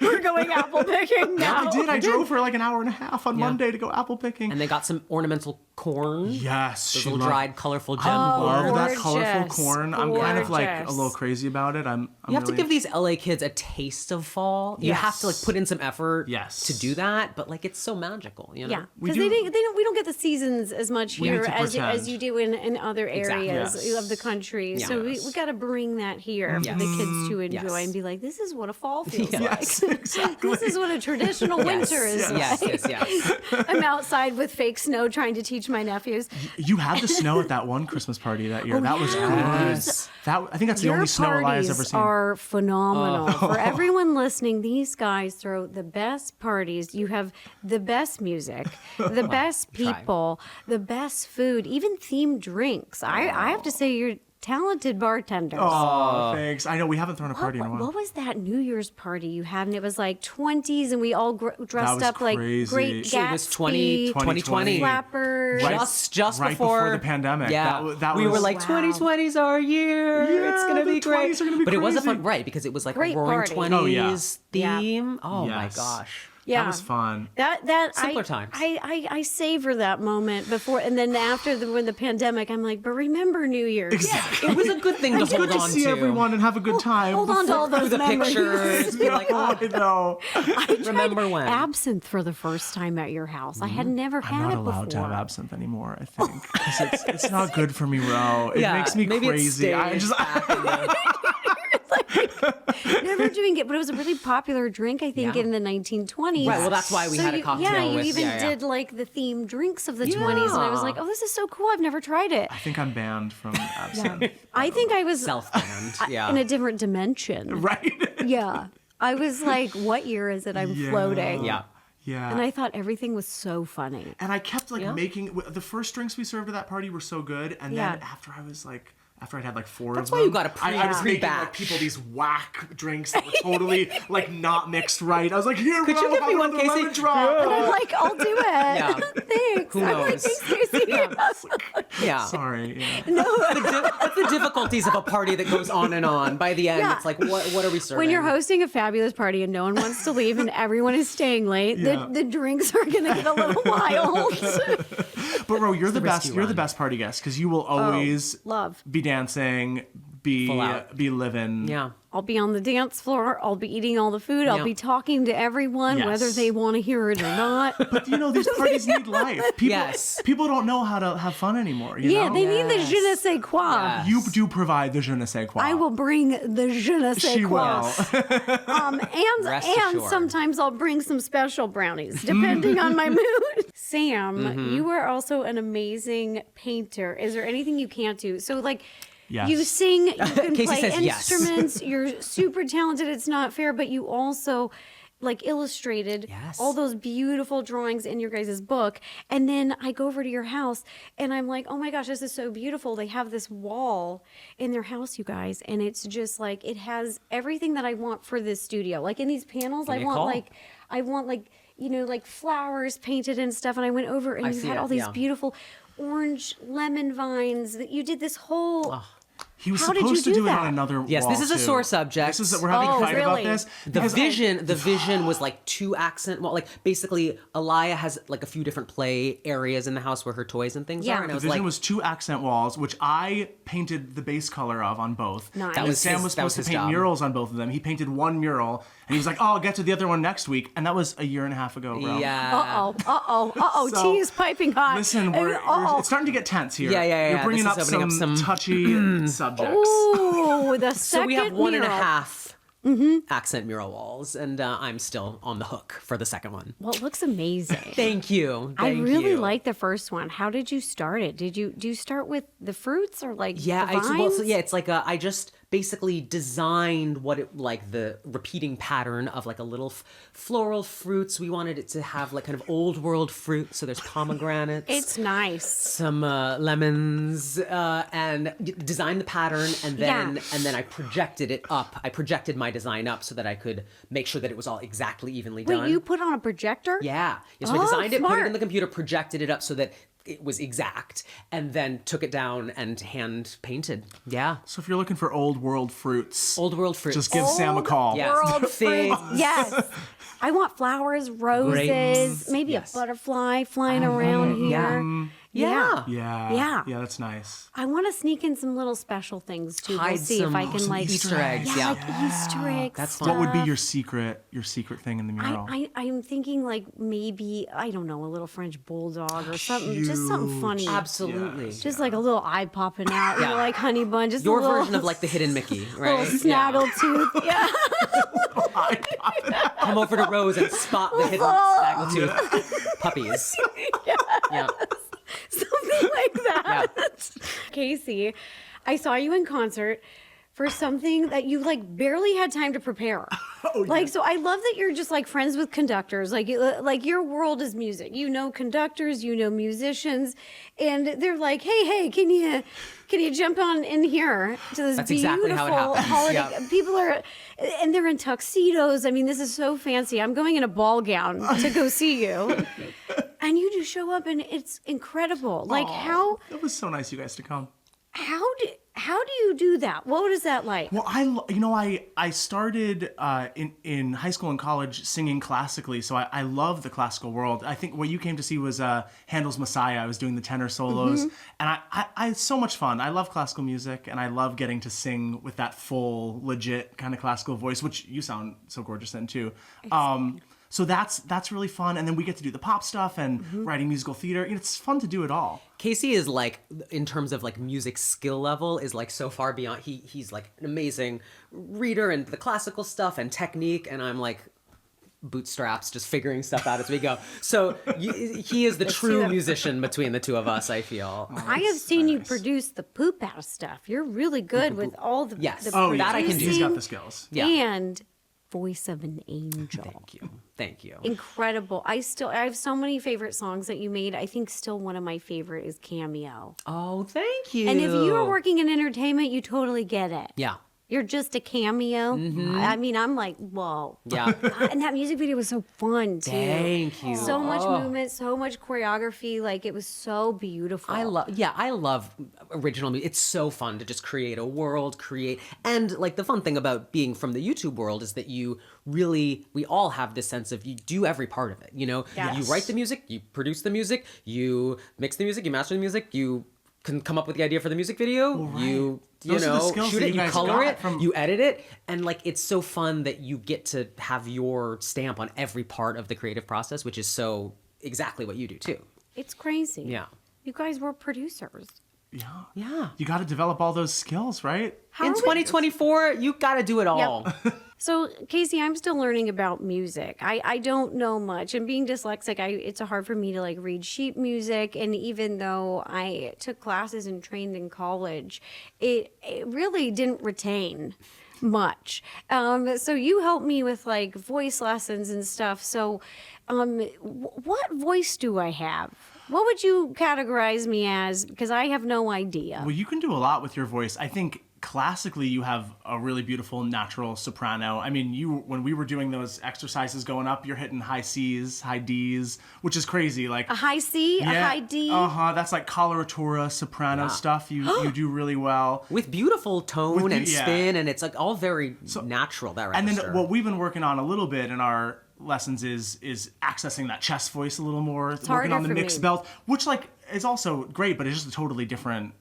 We're going apple picking now. I did. I drove for like an hour and a half on Yeah. Monday to go apple picking. And they got some ornamental corn. yes, Those she little loved- dried, colorful gem I corn. love that colorful Gorgeous. corn. I'm kind of like a Gorgeous. little crazy about it. I'm You have to really- give these LA kids a taste of fall. You have to like Yes. put in some effort Yes. to do that, but like it's so magical, you know? Yeah, We because do- we don't get the seasons as much We need here to as pretend. you do in other Exactly. areas Yes. of the country. Yeah. So we Yes. got to bring that here for the kids to enjoy Yes. and be like, this is what a fall feels Yes, like. exactly. This is what a traditional winter is Yes, like. yes. I'm outside with fake snow trying to teach my nephews. You had the snow at that one Christmas party that year. That was Yes. good. That I think that's the Your only snow Elias parties ever seen. are phenomenal. For everyone listening, these guys throw the best parties. You have the best music, the best try. people, the best food, even themed drinks. I have to say, you're talented bartenders. Oh, thanks. I know we haven't thrown a party in a while. What was that New Year's party you had? And it was like 20s, and we all dressed was up like crazy. Great It Gatsby, It was 2020. flappers. Right. Just right before the pandemic. Yeah, That we was were like, Wow. 2020's our year. Yeah, it's gonna the be great. 20s are gonna be but it was a crazy. fun, right? Because it was like Great a Roaring party. 20s Oh, yeah. theme. Oh my Yes. gosh. Yeah. That was fun. That Simpler I, times. I savor that moment before, and then after when the pandemic, I'm like, but remember New Year's. Exactly. It was a good thing to It's hold good to on see to. everyone and have a good time. Hold on to all Through those the memories. pictures, be like, oh, I know. I tried Remember when? absinthe for the first time at your house. I had never I'm had not it allowed to have before. absinthe anymore, I think. 'Cause it's not good for me, Ro. It Yeah, makes me maybe it crazy. I stays just back in the- Never doing it, but it was a really popular drink, I think, in the 1920s. Right, well, that's why we had a cocktail Yeah, you with- even yeah, yeah. did like the themed drinks of the 20s, and I was like, oh, this is so cool. I've never tried it. I think I'm banned from absinthe. I think I was Self-banned, yeah. in a different dimension. Right? Yeah. I was like, what year is it? I'm floating. Yeah. Yeah. And I thought everything was so funny. And I kept making the first drinks we served at that party were so good, and then after I'd had like four That's of them, why you got a I was making like pre-batch. people these whack drinks that were totally like not mixed right. I was like, here, Could bro, you give me have one, another Casey? lemon drop. And I'm like, I'll do it. Yeah. Thanks. Who I'm like, knows? thanks, Casey. Yeah. Sorry. Yeah. That's the difficulties of a party that goes on and on. By the end, Yeah. it's like, what are we serving? When you're hosting a fabulous party and no one wants to leave and everyone is staying late, Yeah. the drinks are going to get a little wild. But Ro, you're the best. risky You're the one. best party guest because you will always love. be dancing, Full out. be living. Yeah. I'll be on the dance floor. I'll be eating all the food. I'll Yeah. be talking to everyone, Yes. whether they want to hear it or not. But you know, these parties need life. People, Yes. people don't know how to have fun anymore. You Yeah, know? they need the Yes. je ne sais quoi. Yes. You do provide the je ne sais quoi. I will bring the je ne sais She quoi. will. And Rest and assured. sometimes I'll bring some special brownies, depending on my mood. Sam, you are also an amazing painter. Is there anything you can't do? So like. Yes. You sing, you can Casey play says yes. instruments, you're super talented, it's not fair, but you also like illustrated Yes. all those beautiful drawings in your guys' book. And then I go over to your house and I'm like, oh my gosh, this is so beautiful. They have this wall in their house, you guys, and it's just like it has everything that I want for this studio. Like in these panels, Give me a call. I want like, you know, like flowers painted and stuff. And I went over and I you see had it, all these yeah. beautiful orange lemon vines that you did this whole He was How did you supposed to do do it that? on another Yes, wall, this is a too. sore subject. We're having Oh, a fight really? about this. The because vision was like two accent. Well, like basically, Alaya has like a few different play areas in the house where her toys and things Yeah. are. And I The was vision like, was two accent walls, which I painted the base color of on both. Nice. That And was Sam his- was that was supposed to his paint job. murals on both of them. He painted one mural, and he was like, "Oh, I'll get to the other one next week." And that was a year and a half ago, bro. yeah. Tea is piping hot. Listen, it's starting to get tense here. Yeah. You're bringing This up is opening some, up some- touchy subjects. Ooh, the So second we have one and a mural. half accent mural walls, and I'm still on the hook for the second one. Well, it looks amazing. Thank you. I Thank really you. like the first one. How did you start it? Do you start with the fruits or like Yeah, the it's, well, so, vines? yeah, it's like I just basically designed what it like the repeating pattern of like a little floral fruits. We wanted it to have like kind of old world fruit. So there's pomegranates. It's nice. Some lemons and designed the pattern and then I projected it up. I projected my design up so that I could make sure that it was all exactly evenly Wait, done. you put on a projector? Yeah. So Oh, I designed it, put it smart. in the computer, projected it up so that it was exact, and then took it down and hand painted. Yeah. So if you're looking for old world fruits, Old world fruits. just give Sam a call. Yes. World Figs. fruits. Yes. I want flowers, roses, Grapes. maybe Yes. a butterfly flying around here. Yeah. Yeah. Yeah, that's nice. I want to sneak in some little special things too. We'll Hide see if some- I can some like Easter eggs. Yeah. like Easter eggs. That's stuff. fun. What would be your secret thing in the mural? I'm thinking like maybe I don't know, a little French bulldog or something, just something funny. Absolutely. Just like a little eye popping out, you know, Yeah. like honey bun, just Your a little, version of like the hidden Mickey, right? little snaggle tooth. Yeah. Come over to Rose and spot the hidden snaggletooth puppies. Yeah. Something like that. Casey, I saw you in concert for something that you like barely had time to prepare. Like, so I love that you're just like friends with conductors. Like your world is music. You know conductors, you know musicians, and they're like, hey, can you jump on in here to this That's beautiful exactly how it happens. holiday? Yeah. People are, and they're in tuxedos. I mean, this is so fancy. I'm going in a ball gown to go see you. And you just show up and it's incredible. Like It was so nice you guys to come. how do you do that? What is that like? Well, I started in high school and college singing classically, so I love the classical world. I think what you came to see was Handel's Messiah. I was doing the tenor solos, and I it's so much fun. I love classical music, and I love getting to sing with that full, legit kind of classical voice, which you sound so gorgeous in too. So that's really fun. And then we get to do the pop stuff and writing musical theater. It's fun to do it all. Casey is like, in terms of like music skill level, is like so far beyond. He's like an amazing reader and the classical stuff and technique, and I'm like bootstraps, just figuring stuff out as we go. So he is the true musician between the two of us, I feel. I have seen you produce the poop out of stuff. You're really good with all the Yes. the Oh, that I can do. He's got the producing skills. Yeah. and voice of an angel. Thank you. Incredible. I have so many favorite songs that you made. I think still one of my favorite is Cameo. Oh, thank you. And if you are working in entertainment, you totally get it. Yeah. You're just a cameo. I mean, I'm like, whoa. Yeah. God, and that music video was so fun too. Thank you. So much movement, so much choreography. Like it was so beautiful. I love original music. It's so fun to just create a world, and like the fun thing about being from the YouTube world is that we all have this sense of you do every part of it. Yes. You write the music, you produce the music, you mix the music, you master the music, you can come up with the idea for the music video, you Those are the skills shoot that it, you you guys color got it, from- you edit it, and like it's so fun that you get to have your stamp on every part of the creative process, which is so exactly what you do too. It's crazy. Yeah. You guys were producers. Yeah. You got to develop all those skills, right? How In are we- 2024, you got to do it all. So, Casey, I'm still learning about music. I don't know much. And being dyslexic, it's hard for me to like read sheet music. And even though I took classes and trained in college, it really didn't retain much. So you helped me with like voice lessons and stuff. So what voice do I have? What would you categorize me as? Because I have no idea. Well, you can do a lot with your voice. I think classically you have a really beautiful natural soprano. I mean, when we were doing those exercises going up, you're hitting high C's, high D's, which is crazy. Like A high C, a high D. That's like coloratura soprano stuff. You do really well. With beautiful tone and yeah. spin, and it's like all very natural, that And register. then what we've been working on a little bit in our lessons is accessing that chest voice a little more. Working harder on the for mixed me. belt, which like is also great, but it's just a totally different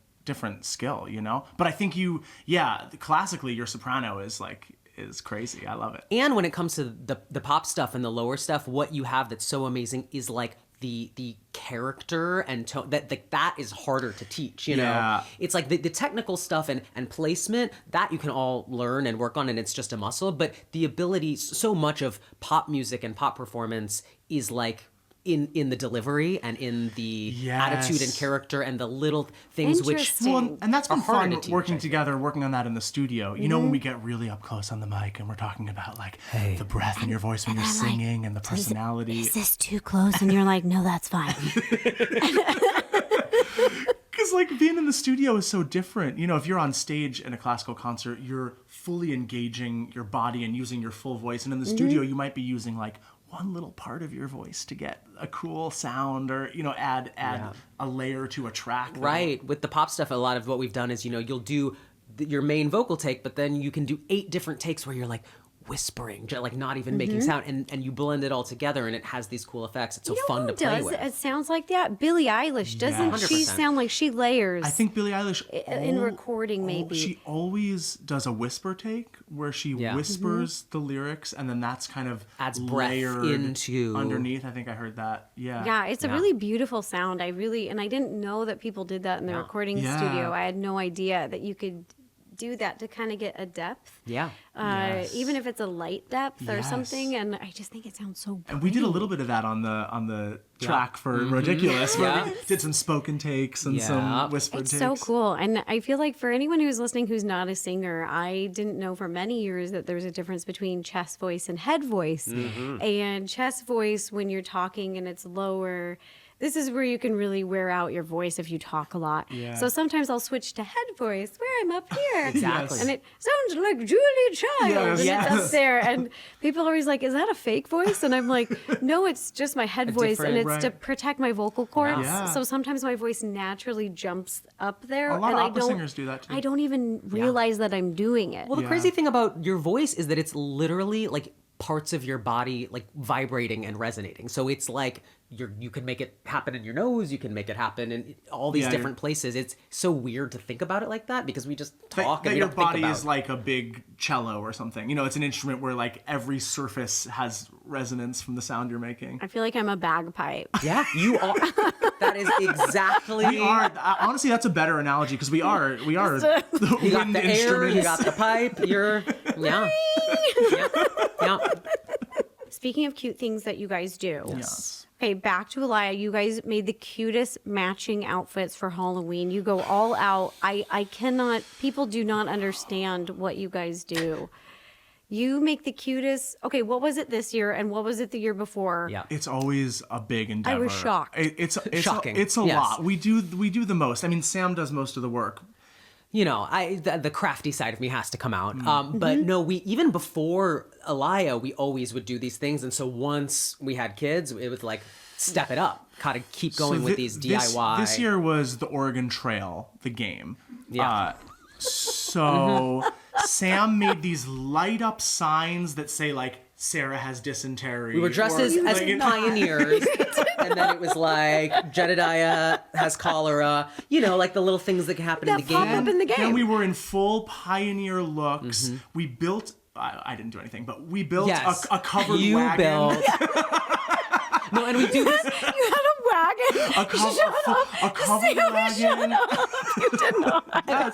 skill, But I think classically your soprano is crazy. I love it. And when it comes to the pop stuff and the lower stuff, what you have that's so amazing is like the character and tone that is harder to teach, Yeah. It's like the technical stuff and placement that you can all learn and work on, and it's just a muscle. But the ability, so much of pop music and pop performance is like in the delivery and in the attitude and character and the little things which Interesting. Well, and that's been are harder fun to teach, working I think. together, working on that in the studio. You know, when we get really up close on the mic and we're talking about like the breath in your voice when you're singing and the personality. Is this too close? And you're like, no, that's fine. Because like being in the studio is so different. If you're on stage in a classical concert, you're fully engaging your body and using your full voice. And in the studio, you might be using like one little part of your voice to get a cool sound or, add a layer to a track. Right. With the pop stuff, a lot of what we've done is, you'll do your main vocal take, but then you can do 8 different takes where you're like whispering, like not even making sound, and you blend it all together, and it has these cool effects. It's so fun to play with. It sounds like that. Billie Eilish, doesn't she 100%. sound like she layers? I think Billie Eilish in recording, maybe. she always does a whisper take where she whispers the lyrics, and then that's kind of Adds breath layered into underneath. I think I heard that. Yeah, it's a really beautiful sound. And I didn't know that people did that in the recording Yeah. studio. I had no idea that you could do that to kind of get a depth. Yeah. Even if it's a light depth or Yes. something. And I just think it sounds so pretty. And we did a little bit of that on the track for Rodiculous, where we did some spoken takes and some whispered It's takes. so cool. And I feel like for anyone who's listening who's not a singer, I didn't know for many years that there's a difference between chest voice and head voice. And chest voice, when you're talking and it's lower, this is where you can really wear out your voice if you talk a lot. Yeah. So sometimes I'll switch to head voice where I'm up here. Exactly. And it sounds like Julia Child. Yes. And it's up there. And people are always like, is that a fake voice? And I'm like, no, it's just my head voice. And different- it's to Right. protect my vocal cords. Yeah. So sometimes my voice naturally jumps up there. A lot and of I opera don't, singers do that, too. I don't even realize that I'm doing it. Well, the crazy thing about your voice is that it's literally like parts of your body like vibrating and resonating. So it's like you can make it happen in your nose, you can make it happen in all these different places. It's so weird to think about it like that because we just talk and we your don't think body about is like a big cello or something. You know, it's an instrument where like every surface has resonance from the sound you're making. I feel like I'm a bagpipe. Yeah, you are. That is exactly. We are honestly, that's a better analogy because we are the You got wind the air, instruments. you got the pipe. You're yeah. Speaking of cute things that you guys do. Yes. Okay, back to Aliyah. You guys made the cutest matching outfits for Halloween. You go all out. I cannot, people do not understand what you guys do. You make the cutest. Okay, what was it this year and what was it the year before? Yeah. It's always a big endeavor. I was shocked. It's Shocking. It's a Yes. lot. We do the most. I mean, Sam does most of the work. You know, the crafty side of me has to come out. But no, we even before Aliyah, we always would do these things. And so once we had kids, it was like step it up, kind of keep going with these DIY. This year was the Oregon Trail, the game. Yeah. So Sam made these light up signs that say like Sarah has dysentery. We were dressed or, as like, pioneers, and then it was like Jedediah has cholera. You know, like the little things that can happen in the pop game. up in the game. Then we were in full pioneer looks. We built. I didn't do anything, but we built Yes, a covered you wagon. built. No, and we do this. You had a wagon. A covered wagon. You did not.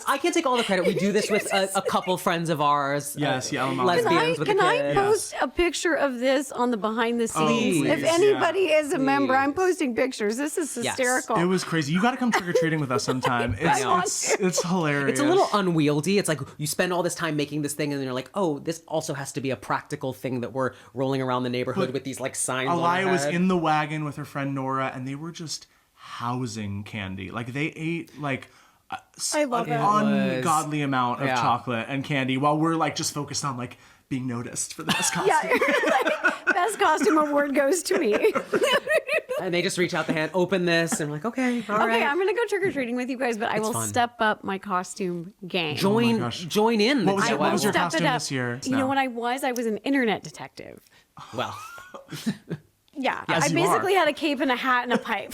I can't take all the credit. We do this with a couple friends of ours. Yes, yeah, lesbians with Can the I kids. post a picture of this on the behind the scenes? Please. If anybody is a member, I'm posting pictures. This is Yes. hysterical. It was crazy. You got to come trick or treating with us sometime. It's hilarious. It's a little unwieldy. It's like you spend all this time making this thing, and then you're like, oh, this also has to be a practical thing that we're rolling around the neighborhood with these like signs. on our Aliyah was head. in the wagon with her friend Nora, and they were just housing candy. Like they ate like I love an it. ungodly amount of Yeah. chocolate and candy, while we're like just focused on like being noticed for the best costume. Yeah, best costume award goes to me. And they just reach out the hand, open this, and I'm like, okay, all right. Okay, I'm gonna go trick or treating with you guys, but I will fun. step up my costume game. join gosh. join in. What was your Step it costume up. this year? You know what I was? I was an internet detective. Well, Yeah, Yes, I you basically are. had a cape and a hat and a pipe.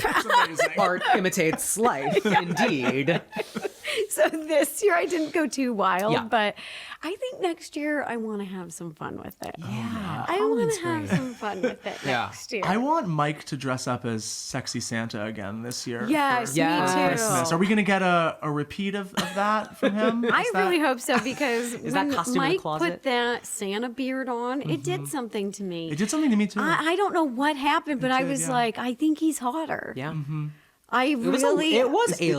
art imitates life, indeed. So this year I didn't go too wild, Yeah. but I think next year I want to have some fun with it. Yeah, I want to have some fun with it Yeah. next year. I want Mike to dress up as sexy Santa again this year. Yes, for Yes. me too. Christmas. Are we gonna get a repeat of that from him? I Is that- really hope so because that when costume in the Mike closet? put that Santa beard on, it did something to me. It did something to me too. I don't know what happened, but I did, was yeah. like, I think he's hotter. Yeah. I It was really. a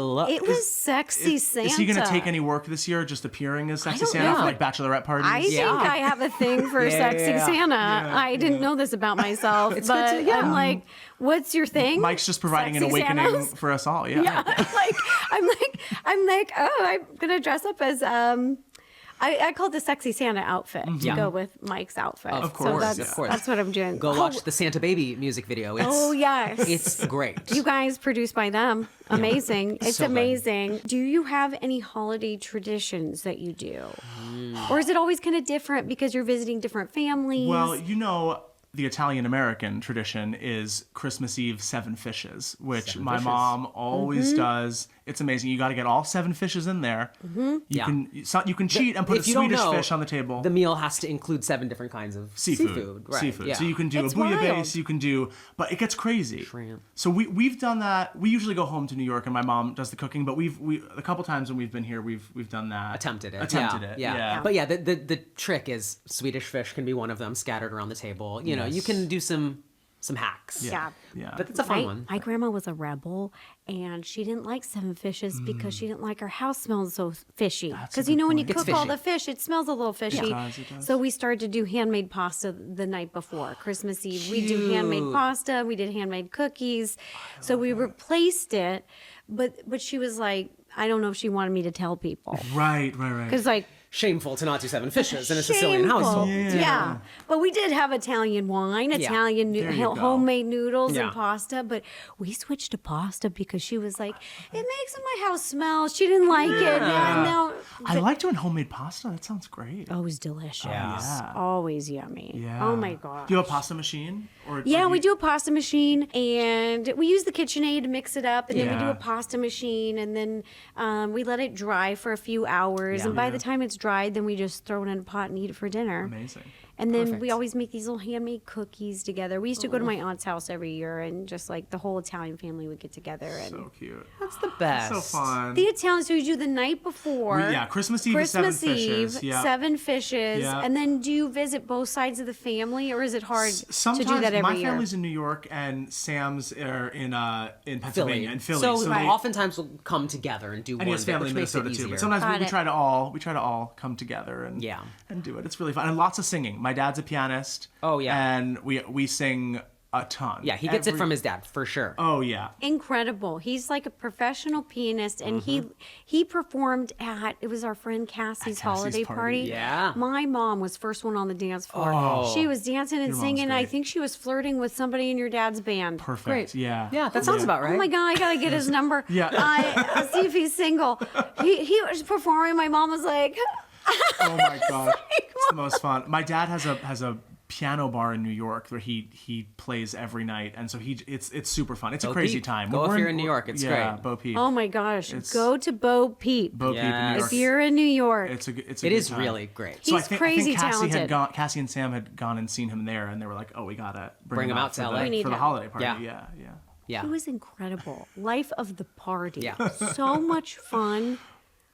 lot. It was sexy Santa. Is he gonna take any work this year, just appearing as sexy don't Santa know. for like bachelorette parties? I think I have a thing for sexy yeah. Santa. I didn't know this about myself, It's but good to- yeah. I'm like, what's your thing? Mike's just providing an Sexy awakening Santas? for us all. Yeah. Yeah, I'm like, oh, I'm gonna dress up as I called the sexy Santa outfit to Yeah. go with Mike's outfit. Of So course, that's, of course. that's what I'm doing. Go Oh, watch the Santa Baby music video. It's, Oh yes, it's great. you guys produced by them. Amazing. It's So good. amazing. Do you have any holiday traditions that you do? Or is it always kind of different because you're visiting different families? Well, you know, the Italian American tradition is Christmas Eve 7 fishes, which Seven my fishes. mom always Mm-hmm. does. It's amazing. You got to get all 7 fishes in there. You Yeah. can cheat and put a If you don't Swedish know, fish on the table. The meal has to include 7 different kinds of Seafood. Right. Seafood. Yeah. So you can do It's a bouillabaisse, wild. you can do, but it gets crazy. Shrimp. So we've done that. We usually go home to New York and my mom does the cooking, but we a couple times when we've been here, we've done that. Attempted it. Attempted Yeah. it. But yeah, the trick is Swedish fish can be one of them scattered around the table. You know, you Yes. can do some hacks. Yeah. Yeah. But it's a fun my, one. my grandma was a rebel, and she didn't like 7 fishes because she didn't like her house smelled so fishy. Because you know when you It's cook all fishy. the fish, it smells a little fishy. does, it does. So we started to do handmade pasta the night before Christmas Eve. We do handmade Cute. pasta. We did handmade cookies. So we replaced it, but she was like, I don't know if she wanted me to tell people Right. because like. shameful to not do 7 fishes in a Sicilian Shameful. household. Yeah. But we did have Italian wine, Italian There you go. homemade noodles Yeah. and pasta. But we switched to pasta because she was like, it makes my house smell. She didn't like it. Now, I like doing homemade pasta. That sounds great. oh, it was delicious. Yeah. Always yummy. Yeah. Oh my gosh. Do you have a pasta machine? Or Yeah, we do a pasta machine, and we use the KitchenAid to mix it up, and then we do Yeah. a pasta machine, and then we let it dry for a few hours, Yeah. and by the time it's dried, then we just throw it in a pot and eat it for dinner. Amazing. And then Perfect. we always make these little handmade cookies together. We used to go to my aunt's house every year, and just like the whole Italian family would get together. And So cute. That's the best. So fun. the Italian, so you do the night before. Yeah, Christmas Eve is Christmas 7 fishes. Eve, Yeah. 7 fishes, Yeah. and then do you visit both sides of the family, or is it hard Sometimes to do that every my year? family's in New York and Sam's are in Pennsylvania, in Philly. So, they, oftentimes we'll come together and do and one he has bit, family which in makes it Minnesota too. easier. But sometimes Got we it. try to all come together and Yeah. and do it. It's really fun and lots of singing. My dad's a pianist. Oh, yeah. And we sing a ton. Yeah, he gets it from his dad, for sure. Oh yeah. Incredible. He's like a professional pianist, and he performed at, it was our friend Cassie's holiday party. party. Yeah. My mom was first one on the dance floor. She was dancing and Your mom's singing. I great. think she was flirting with somebody in your dad's band. Perfect. Great. Yeah. Yeah, that sounds about right. Oh my God, I gotta get his number. Yeah. I'll see if he's single. He was performing. My mom was like, Oh my gosh. It's the most fun. My dad has a piano bar in New York where he plays every night, and so it's super fun. It's a Bo crazy Peep. time. Go if We're you're in New York, it's yeah, great. Bo Peep. oh my gosh, It's- go to Bo Peep. Bo Peep in New Yes. York. If you're in New York. It's a It good is time. really great. He's I think crazy Cassie talented. Cassie and Sam had gone and seen him there, and they were like, "Oh, we gotta Bring him out to for LA. We need for the him. holiday party." Yeah. Yeah, yeah. Yeah. It was incredible. Life of the party. Yeah. So much fun.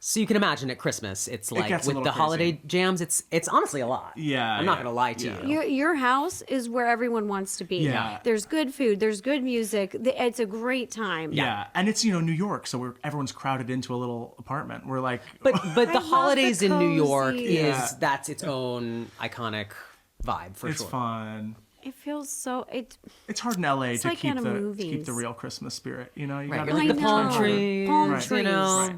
So you can imagine at Christmas, it's like gets a with little the crazy. holiday jams, it's honestly a lot. Yeah, I'm not yeah, gonna lie to yeah. you. Your house is where everyone wants to be. Yeah. There's good food. There's good music. It's a great time. Yeah, and it's New York, so everyone's crowded into a little apartment. We're like, But the love holidays the in New York cozy. Yeah. that's its own iconic vibe for it's sure. fun. It feels so. It's hard in LA to like keep out of to keep movies. the real Christmas spirit. You Right, gotta you're like I the palm know. trees, Palm Right. trees. you know. Right.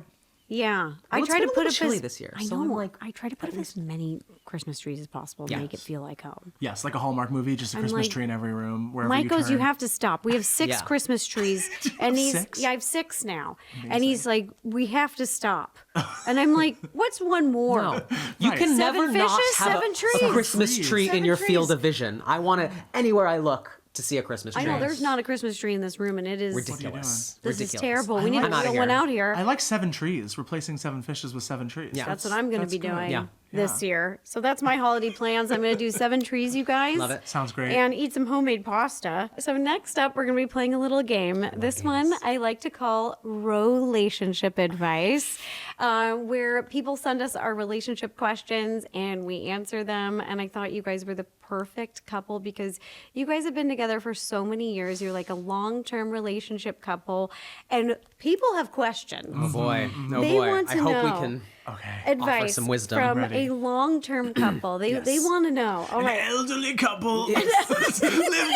Yeah, I Well, it's try been to a put little up chilly as, this year, I so know. I'm like, I try to put up as many Christmas trees as possible to make it Yes. feel like home. Yes, like a Hallmark movie, just a Christmas like- tree in every room. Wherever Mike you goes, turn. "You have to stop. We have 6 Yeah. Christmas trees," and he's 6? yeah, I have 6 now, and he's like, "We have to stop," and I'm like, "What's one more?" No, you Right. can 7 never not fishes, have 7 a trees. Christmas Trees. tree in 7 your trees. field of vision. I want it anywhere I look to see a Christmas tree. I know there's not a Christmas tree in this room, and it is Ridiculous. This Ridiculous. is terrible. We need I'm to outta wheel here. one out here. I like 7 trees, replacing 7 fishes with 7 trees. Yeah. That's what I'm going to be good. doing Yeah. this year. So that's my holiday plans. I'm going to do 7 trees, you guys. Love it. Sounds great. And eat some homemade pasta. So next up, we're going to be playing a little game. This one I like to call relationship advice, where people send us our relationship questions and we answer them. And I thought you guys were the perfect couple because you guys have been together for so many years. You're like a long-term relationship couple, and people have questions. Oh boy, oh They boy. want I to hope know. we can. Okay. Advice some wisdom. from Ready. a long-term couple. They Yes. want to know. All An right. elderly couple lived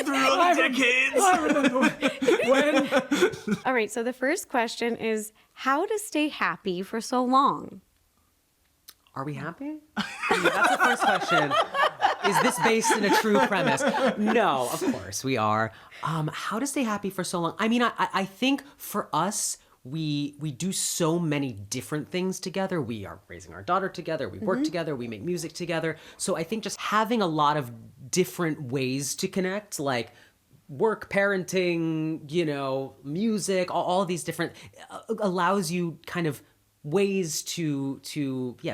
through decades. All right. So the first question is how to stay happy for so long. Are we happy? That's the first question. Is this based in a true premise? No, of course we are. How to stay happy for so long? I mean, I think for us, we do so many different things together. We are raising our daughter together. We work together. We make music together. So I think just having a lot of different ways to connect, like work, parenting, music, all of these different, allows you kind of ways to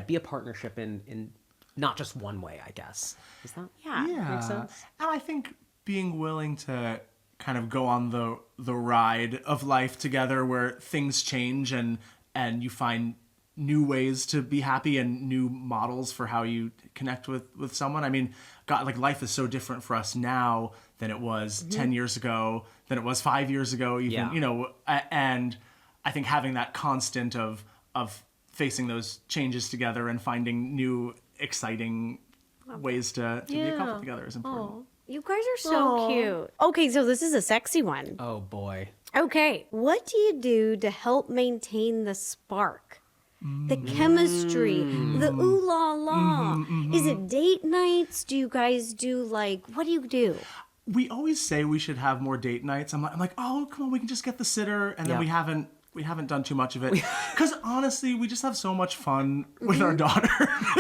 be a partnership in not just one way, I guess. Is that? Yeah. Yeah. sense. And I think being willing to kind of go on the ride of life together where things change and you find new ways to be happy and new models for how you connect with someone. I mean, God, like life is so different for us now than it was 10 years ago, than it was 5 years ago, even, Yeah. And I think having that constant of facing those changes together and finding new exciting ways to be a couple together is important. You guys are so cute. Okay, so this is a sexy one. Oh boy. Okay, what do you do to help maintain the spark? the chemistry, the ooh la la. Is it date nights? Do you guys do like, what do you do? We always say we should have more date nights. I'm like, oh, come on, we can just get the sitter, and then we haven't done too much of it because honestly, we just have so much fun with our daughter.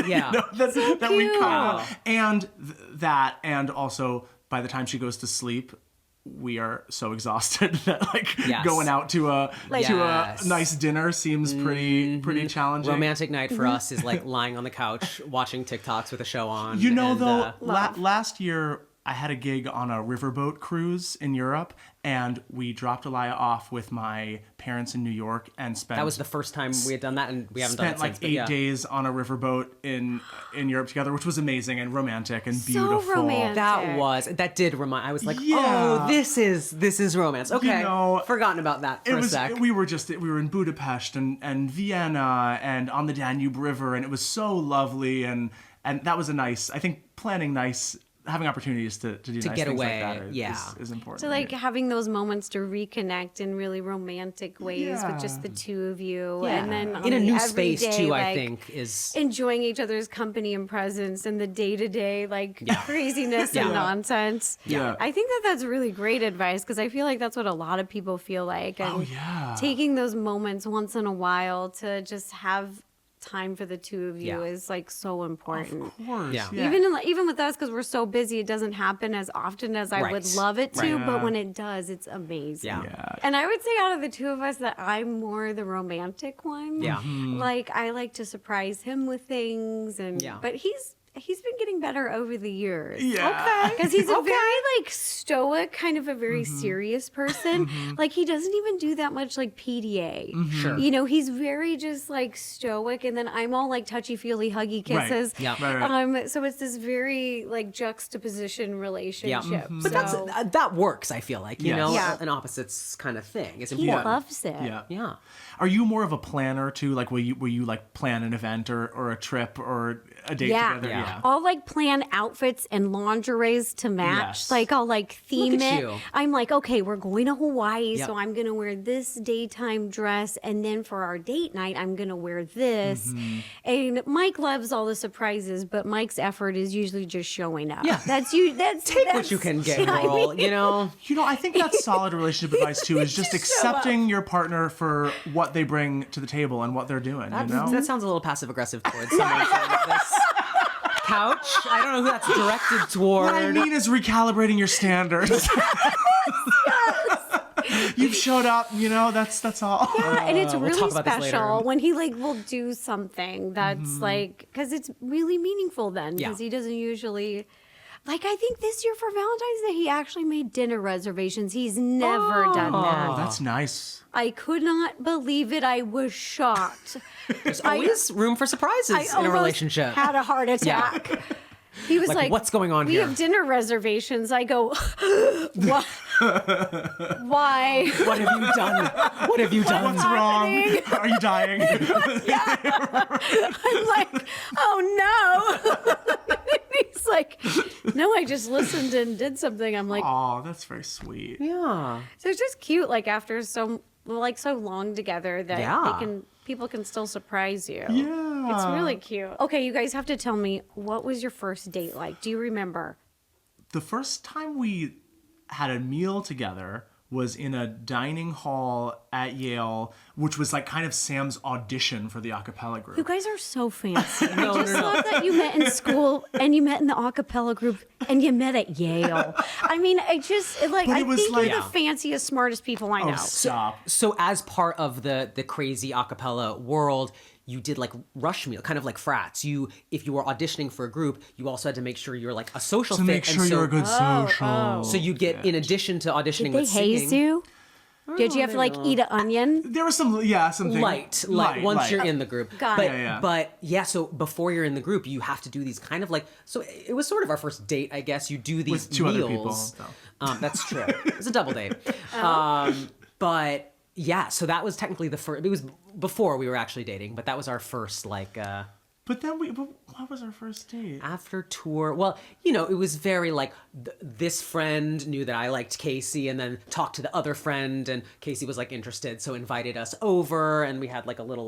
Yeah, that we kind of, and that, and also by the time she goes to sleep, we are so exhausted that going out to a nice dinner seems pretty challenging. Romantic night for us is like lying on the couch watching TikToks with a show on. You know, though, last year I had a gig on a riverboat cruise in Europe, and we dropped Elia off with my parents in New York and spent... That was the first time we had done that, and we haven't done it since. Spent like 8 days on a riverboat in Europe together, which was amazing and romantic and beautiful. So romantic. That did remind... I was like, oh, this is romance. Okay, forgotten about that for a sec. We were in Budapest and Vienna and on the Danube River, and it was so lovely, and that was I think planning having opportunities to do nice get things away, like that is important. So like having those moments to reconnect in really romantic ways with just the two of you, and then in a new everyday, space too, like, I think is enjoying each other's company and presence and the day-to-day craziness and nonsense. Yeah. I think that's really great advice because I feel like that's what a lot of people feel like, and taking those moments once in a while to just have time for the two of you is like so important. Of course. Yeah. Even with us, because we're so busy, it doesn't happen as often as I would love it to. But when it does, it's amazing. Yeah. And I would say out of the two of us that I'm more the romantic one. Yeah. Like I like to surprise him with things, but he's been getting better over the years. Yeah. Because he's a very stoic, kind of a very serious person. Like he doesn't even do that much PDA. Sure. You know, he's very just stoic, and then I'm all touchy-feely, huggy kisses. Right. Yeah. Right. So it's this very juxtaposition relationship. But that works, I feel like, you know, Yeah. an opposites kind of thing. It's He important. loves it. Yeah. Are you more of a planner too? Like will you plan an event or a trip or a date together? Yeah. I'll plan outfits and lingeries to match. Yes. I'll theme Look at it. you. I'm like, okay, we're going to Hawaii, Yep. so I'm gonna wear this daytime dress, and then for our date night, I'm gonna wear this. And Mike loves all the surprises, but Mike's effort is usually just showing up. Yeah. That's you. That's What you can get, I girl, mean- you know? You know, I think that's solid relationship advice too. Is just accepting your partner for what they bring to the table and what they're doing. You know, That sounds a little passive aggressive towards someone from this couch. I don't know who that's directed toward. what I mean is recalibrating your standards. You've showed up, you know, that's all. Yeah, and it's really talk about this later. special when he will do something that's because it's really meaningful then, because he doesn't usually. I think this year for Valentine's Day, he actually made dinner reservations. He's never done Oh, that. that's nice. I could not believe it. I was shocked. There's always room for surprises I in a almost relationship. had a heart attack. He was like, what's going on we here? have dinner reservations. I go, what? Why? What have you done? What have you done? What's wrong? Are you dying? I'm like, oh no. He's like, no, I just listened and did something. I'm like, Oh, that's very sweet. Yeah. so it's just cute. After so long together that people can still surprise you. Yeah. It's really cute. Okay, you guys have to tell me, what was your first date like? Do you remember? The first time we had a meal together was in a dining hall at Yale, which was kind of Sam's audition for the a cappella group. You guys are so fancy. I just love that you met in school and you met in the a cappella group and you met at Yale. I mean, I just I was think you're the fanciest, smartest people I know. Oh, stop. So as part of the crazy acapella world, you did rush meal, kind of like frats. If you were auditioning for a group, you also had to make sure you're a social To fit. make sure you're a good social. So you'd get, in addition to auditioning Did they with singing, haze you? Did you have to eat an onion? There was some things. light once you're in the group. Got but, it. Yeah. But so before you're in the group, you have to do these kind of so it was sort of our first date, I guess. You do these With two meals. other people, though. That's true. It was a double date. But yeah, so that was technically the first. It was before we were actually dating, but that was our first But then what was our first date? after tour. Well, it was very this friend knew that I liked Casey and then talked to the other friend, and Casey was interested, so invited us over, and we had a little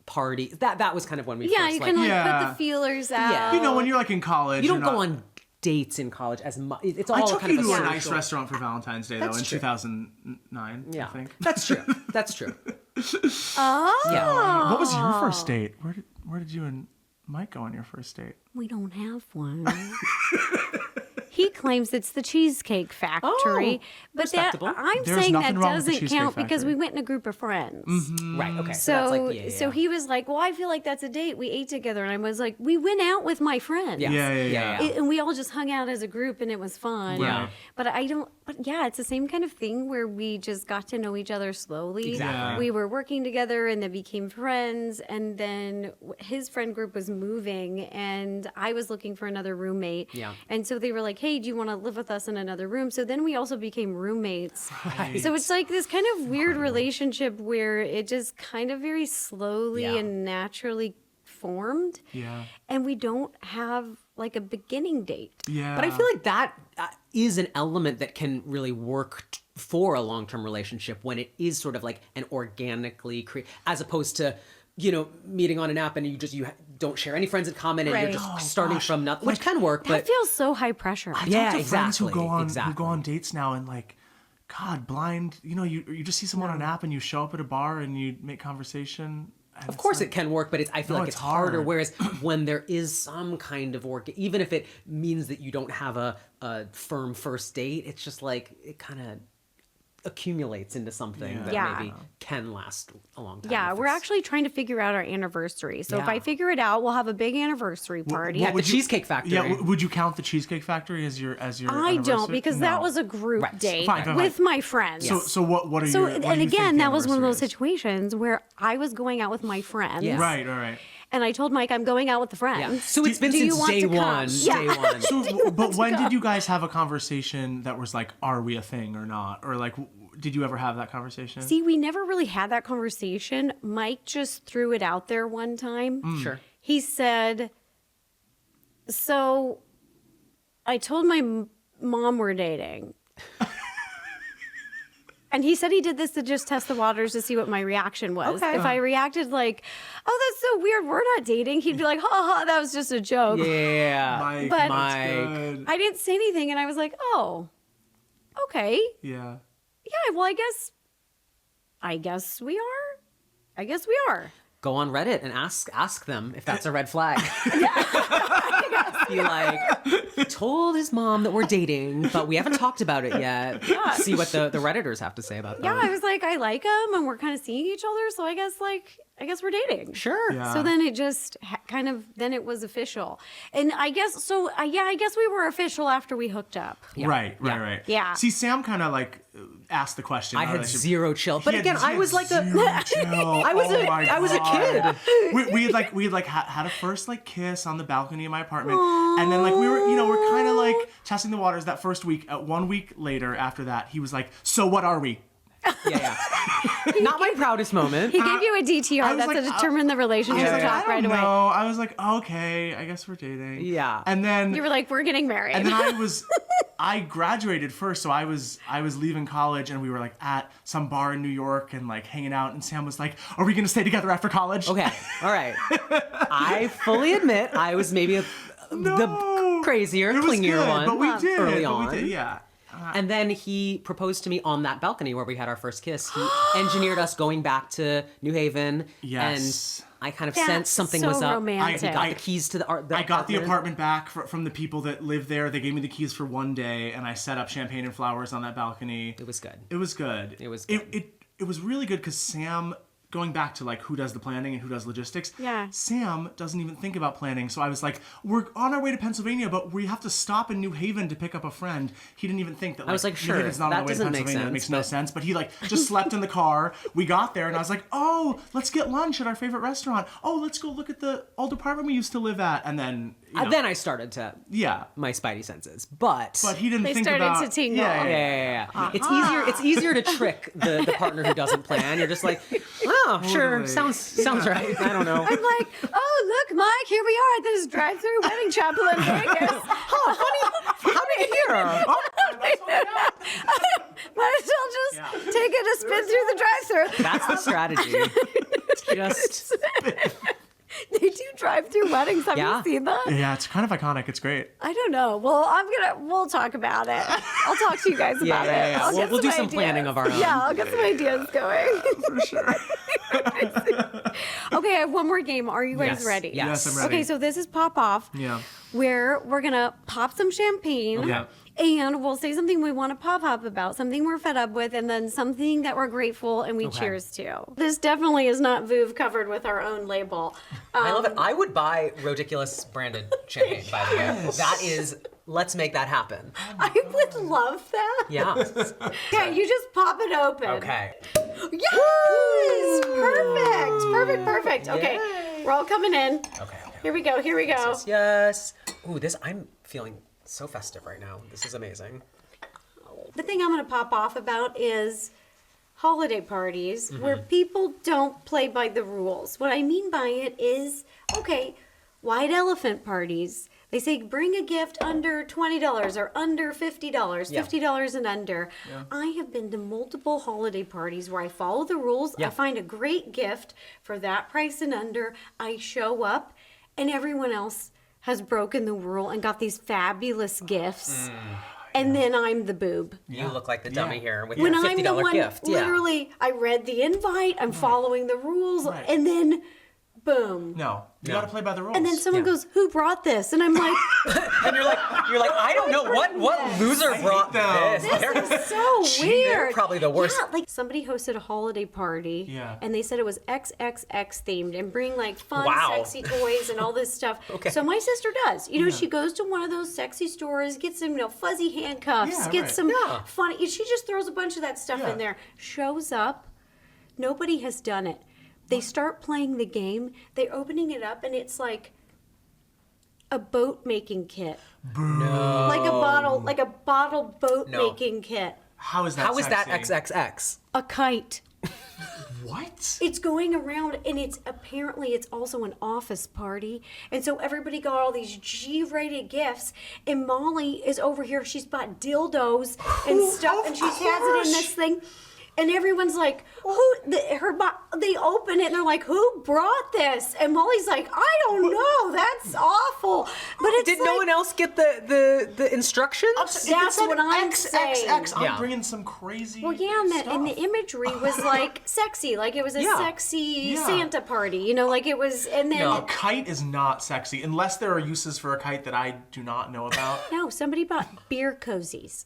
party. That was kind of when we Yeah, first you kind of like Yeah. put the feelers out. Yeah. You know, when you're like in college, you don't you're go not- on dates in college as much. It's all I took kind you of to a social. nice restaurant for Valentine's Day, though, That's in true. 2009, Yeah, I think. that's true. That's true. Oh. Yeah. What was your first date? Where did you and Mike go on your first date? We don't have one. He claims it's the Cheesecake Factory, but that respectable. I'm There's saying that nothing wrong with the doesn't Cheesecake count because Factory. we went in a group of friends. Right. Okay. So, that's like, yeah. so he was like, "Well, I feel like that's a date. We ate together," and I was like, "We went out with my friends." Yeah. Yeah. And we all just hung out as a group, and it was fun. Yeah. But I don't. But yeah, it's the same kind of thing where we just got to know each other slowly. Exactly. We were working together, and then became friends. And then his friend group was moving, and I was looking for another roommate. Yeah. And so they were like, "Hey, do you want to live with us in another room?" So then we also became roommates. So it's like this kind of weird relationship where it just kind of very slowly Yeah. and naturally formed. Yeah. And we don't have like a beginning date. Yeah. But I feel like that is an element that can really work for a long-term relationship when it is sort of like an organically as opposed to, you know, meeting on an app and you don't share any friends in common and Right. you're just starting from nothing, which can work, That but feels so high pressure. I Yeah, talk to friends who exactly, go on exactly. dates now and like, God, blind. You know, you just see someone on an app and you show up at a bar and you make conversation. And of course it can work, but I feel No, like it's it's harder. hard. Whereas when there is some kind of work, even if it means that you don't have a firm first date, it's just like it kind of accumulates into something that Yeah. maybe can last a long time. Yeah, if we're it's- actually trying to figure out our anniversary. So if Yeah. I figure it out, we'll have a big anniversary party. Yeah, the would you- Cheesecake Factory. Yeah, would you count the Cheesecake Factory as your I anniversary? don't because that No. was a group Right. date Fine. with my friends. So what are So your? what do and you again, think the that was one of those anniversary is? situations where I was going out with my friends. Yes. Right. All right. And I told Mike I'm going out with the friends. Yeah. So it's been Do you since want day to come? one. Yeah. Day one. So, but when did you guys have a conversation that was like, are we a thing or not? Or like, did you ever have that conversation? See, we never really had that conversation. Mike just threw it out there one time. Sure. He said, "So I told my mom we're dating." And he said he did this to just test the waters to see what my reaction was. Okay. If I reacted like, "Oh, that's so weird, we're not dating," he'd be like, "Ha ha, that was just a joke." Yeah. Mike, But- that's Mike. good. I didn't say anything and I was like, "Oh, okay. Yeah. Yeah, well, I guess we are. I guess we are." Go on Reddit and ask them if that's a red flag. Be like, he told his mom that we're dating, but we haven't talked about it yet. See what the Redditors have to say about that. Yeah, I was like, I like him, and we're kind of seeing each other, so I guess we're dating. Sure. Yeah. So then it just then it was official, and I guess so. I guess we were official after we hooked up. Yeah. Right. Yeah. Right. Yeah. See, Sam kind of like asked the question. I had zero chill. But He again, had I was like a I was a kid. we had had a first like kiss on the balcony of my apartment, and then like we're kind of like testing the waters that first week. 1 week later, after that, he was like, "So what are we?" Yeah. Not my proudest moment. He gave you a I DTR. was That's like, to determine the relationship I was like, talk I right don't away. know. I was like, okay, I guess we're dating. Yeah. And then You were like, we're getting married. And then I graduated first, so I was leaving college, and we were like at some bar in New York and like hanging out. And Sam was like, "Are we gonna stay together after college?" Okay. All right. I fully admit I was maybe the crazier, It was clingier good, one but we did. early but on. We did, yeah. And then he proposed to me on that balcony where we had our first kiss. He engineered us going back to New Haven. Yes. And I kind of That's sensed something so was up. romantic. He got the keys to the I got the apartment back from the people that live there. They gave me the keys for one day, and I set up champagne and flowers on that balcony. It was good. It was good. It was good. It was really good because Sam, going back to like who does the planning and who does logistics. Yeah. Sam doesn't even think about planning. So I was like, we're on our way to Pennsylvania, but we have to stop in New Haven to pick up a friend. He didn't even think that. Like, I was like, New sure, Haven's not that on the way to doesn't make Pennsylvania. That sense, makes no but- sense. But he like just slept in the car. We got there, and I was like, oh, let's get lunch at our favorite restaurant. Oh, let's go look at the old apartment we used to live at. And then Then I started to yeah. my spidey senses, but But he didn't They think started about to tingle. yeah. It's easier to trick the partner who doesn't plan. You're just like, oh, sure, Totally. sounds right. I don't know. I'm like, oh, look, Mike, here we are at this drive-through wedding chapel in Vegas. How did you hear? Might as well just take it a spin through the drive-through. That's the strategy. Just drive-through weddings. Have Yeah. you seen that? Yeah, it's kind of iconic. It's great. I don't know. Well, we'll talk about it. I'll talk to you guys about it. I'll get We'll do some ideas. planning of our own. Yeah, I'll get some ideas going. For sure. Okay, I have one more game. Are you guys Yes. ready? Yes. Yes, I'm ready. Okay, so this is Pop Off. Yeah. Where we're gonna pop some champagne. Okay. And we'll say something we want to pop up about, something we're fed up with, and then something that we're grateful and we cheers to. This definitely is not Vouv covered with our own label. I love it. I would buy Rodiculous branded champagne, by the way. That is, let's make that happen. I would love that. Yeah. Okay, you just pop it open. Okay. Yes! Perfect. Okay, we're all coming in. Okay. Here we go. Yes. Ooh, I'm feeling so festive right now. This is amazing. The thing I'm going to pop off about is holiday parties where people don't play by the rules. What I mean by it is, okay, white elephant parties. They say bring a gift under $20 or under $50, Yeah. $50 and under. I have been to multiple holiday parties where I follow the rules. Yeah. I find a great gift for that price and under. I show up and everyone else has broken the rule and got these fabulous gifts. And then I'm the boob. You look like the dummy here with When your $50 I'm the one, gift. literally, I read the invite, I'm following the rules, Right. and then boom. No, you got to play by the rules. And then someone Yeah. goes, "Who brought this?" And I'm like, And you're like, I don't know what loser brought them. this. "This is so Gee, they're weird." probably the worst. Yeah, like somebody hosted a holiday party, Yeah. and they said it was XXX themed, and bring like fun, Wow. sexy toys and all this stuff. Okay. So my sister does. She goes to one of those sexy stores, gets some, fuzzy handcuffs, Yeah, gets right. some Yeah. funny. She just throws a bunch of that stuff Yeah. in there. Shows up. Nobody has done it. They start playing the game. They're opening it up, and it's like a boat making kit. No. Like a bottle boat No. making kit. How is that How is that sexy? XXX? A kite. What? It's going around, and it's also an office party, and so everybody got all these G-rated gifts. And Molly is over here; she's bought dildos and stuff, of and she has it in this thing. And everyone's like, they open it and they're like, "Who brought this?" And Molly's like, "I don't know. That's awful." But it's Did like, no one else get the instructions? That's what I'm saying. I'm Yeah. bringing some crazy. Well, yeah, and the stuff. imagery was like sexy, like it was a Yeah. sexy Yeah. Santa party, like it was. And then A kite is not sexy unless there are uses for a kite that I do not know about. no, somebody bought beer cozies.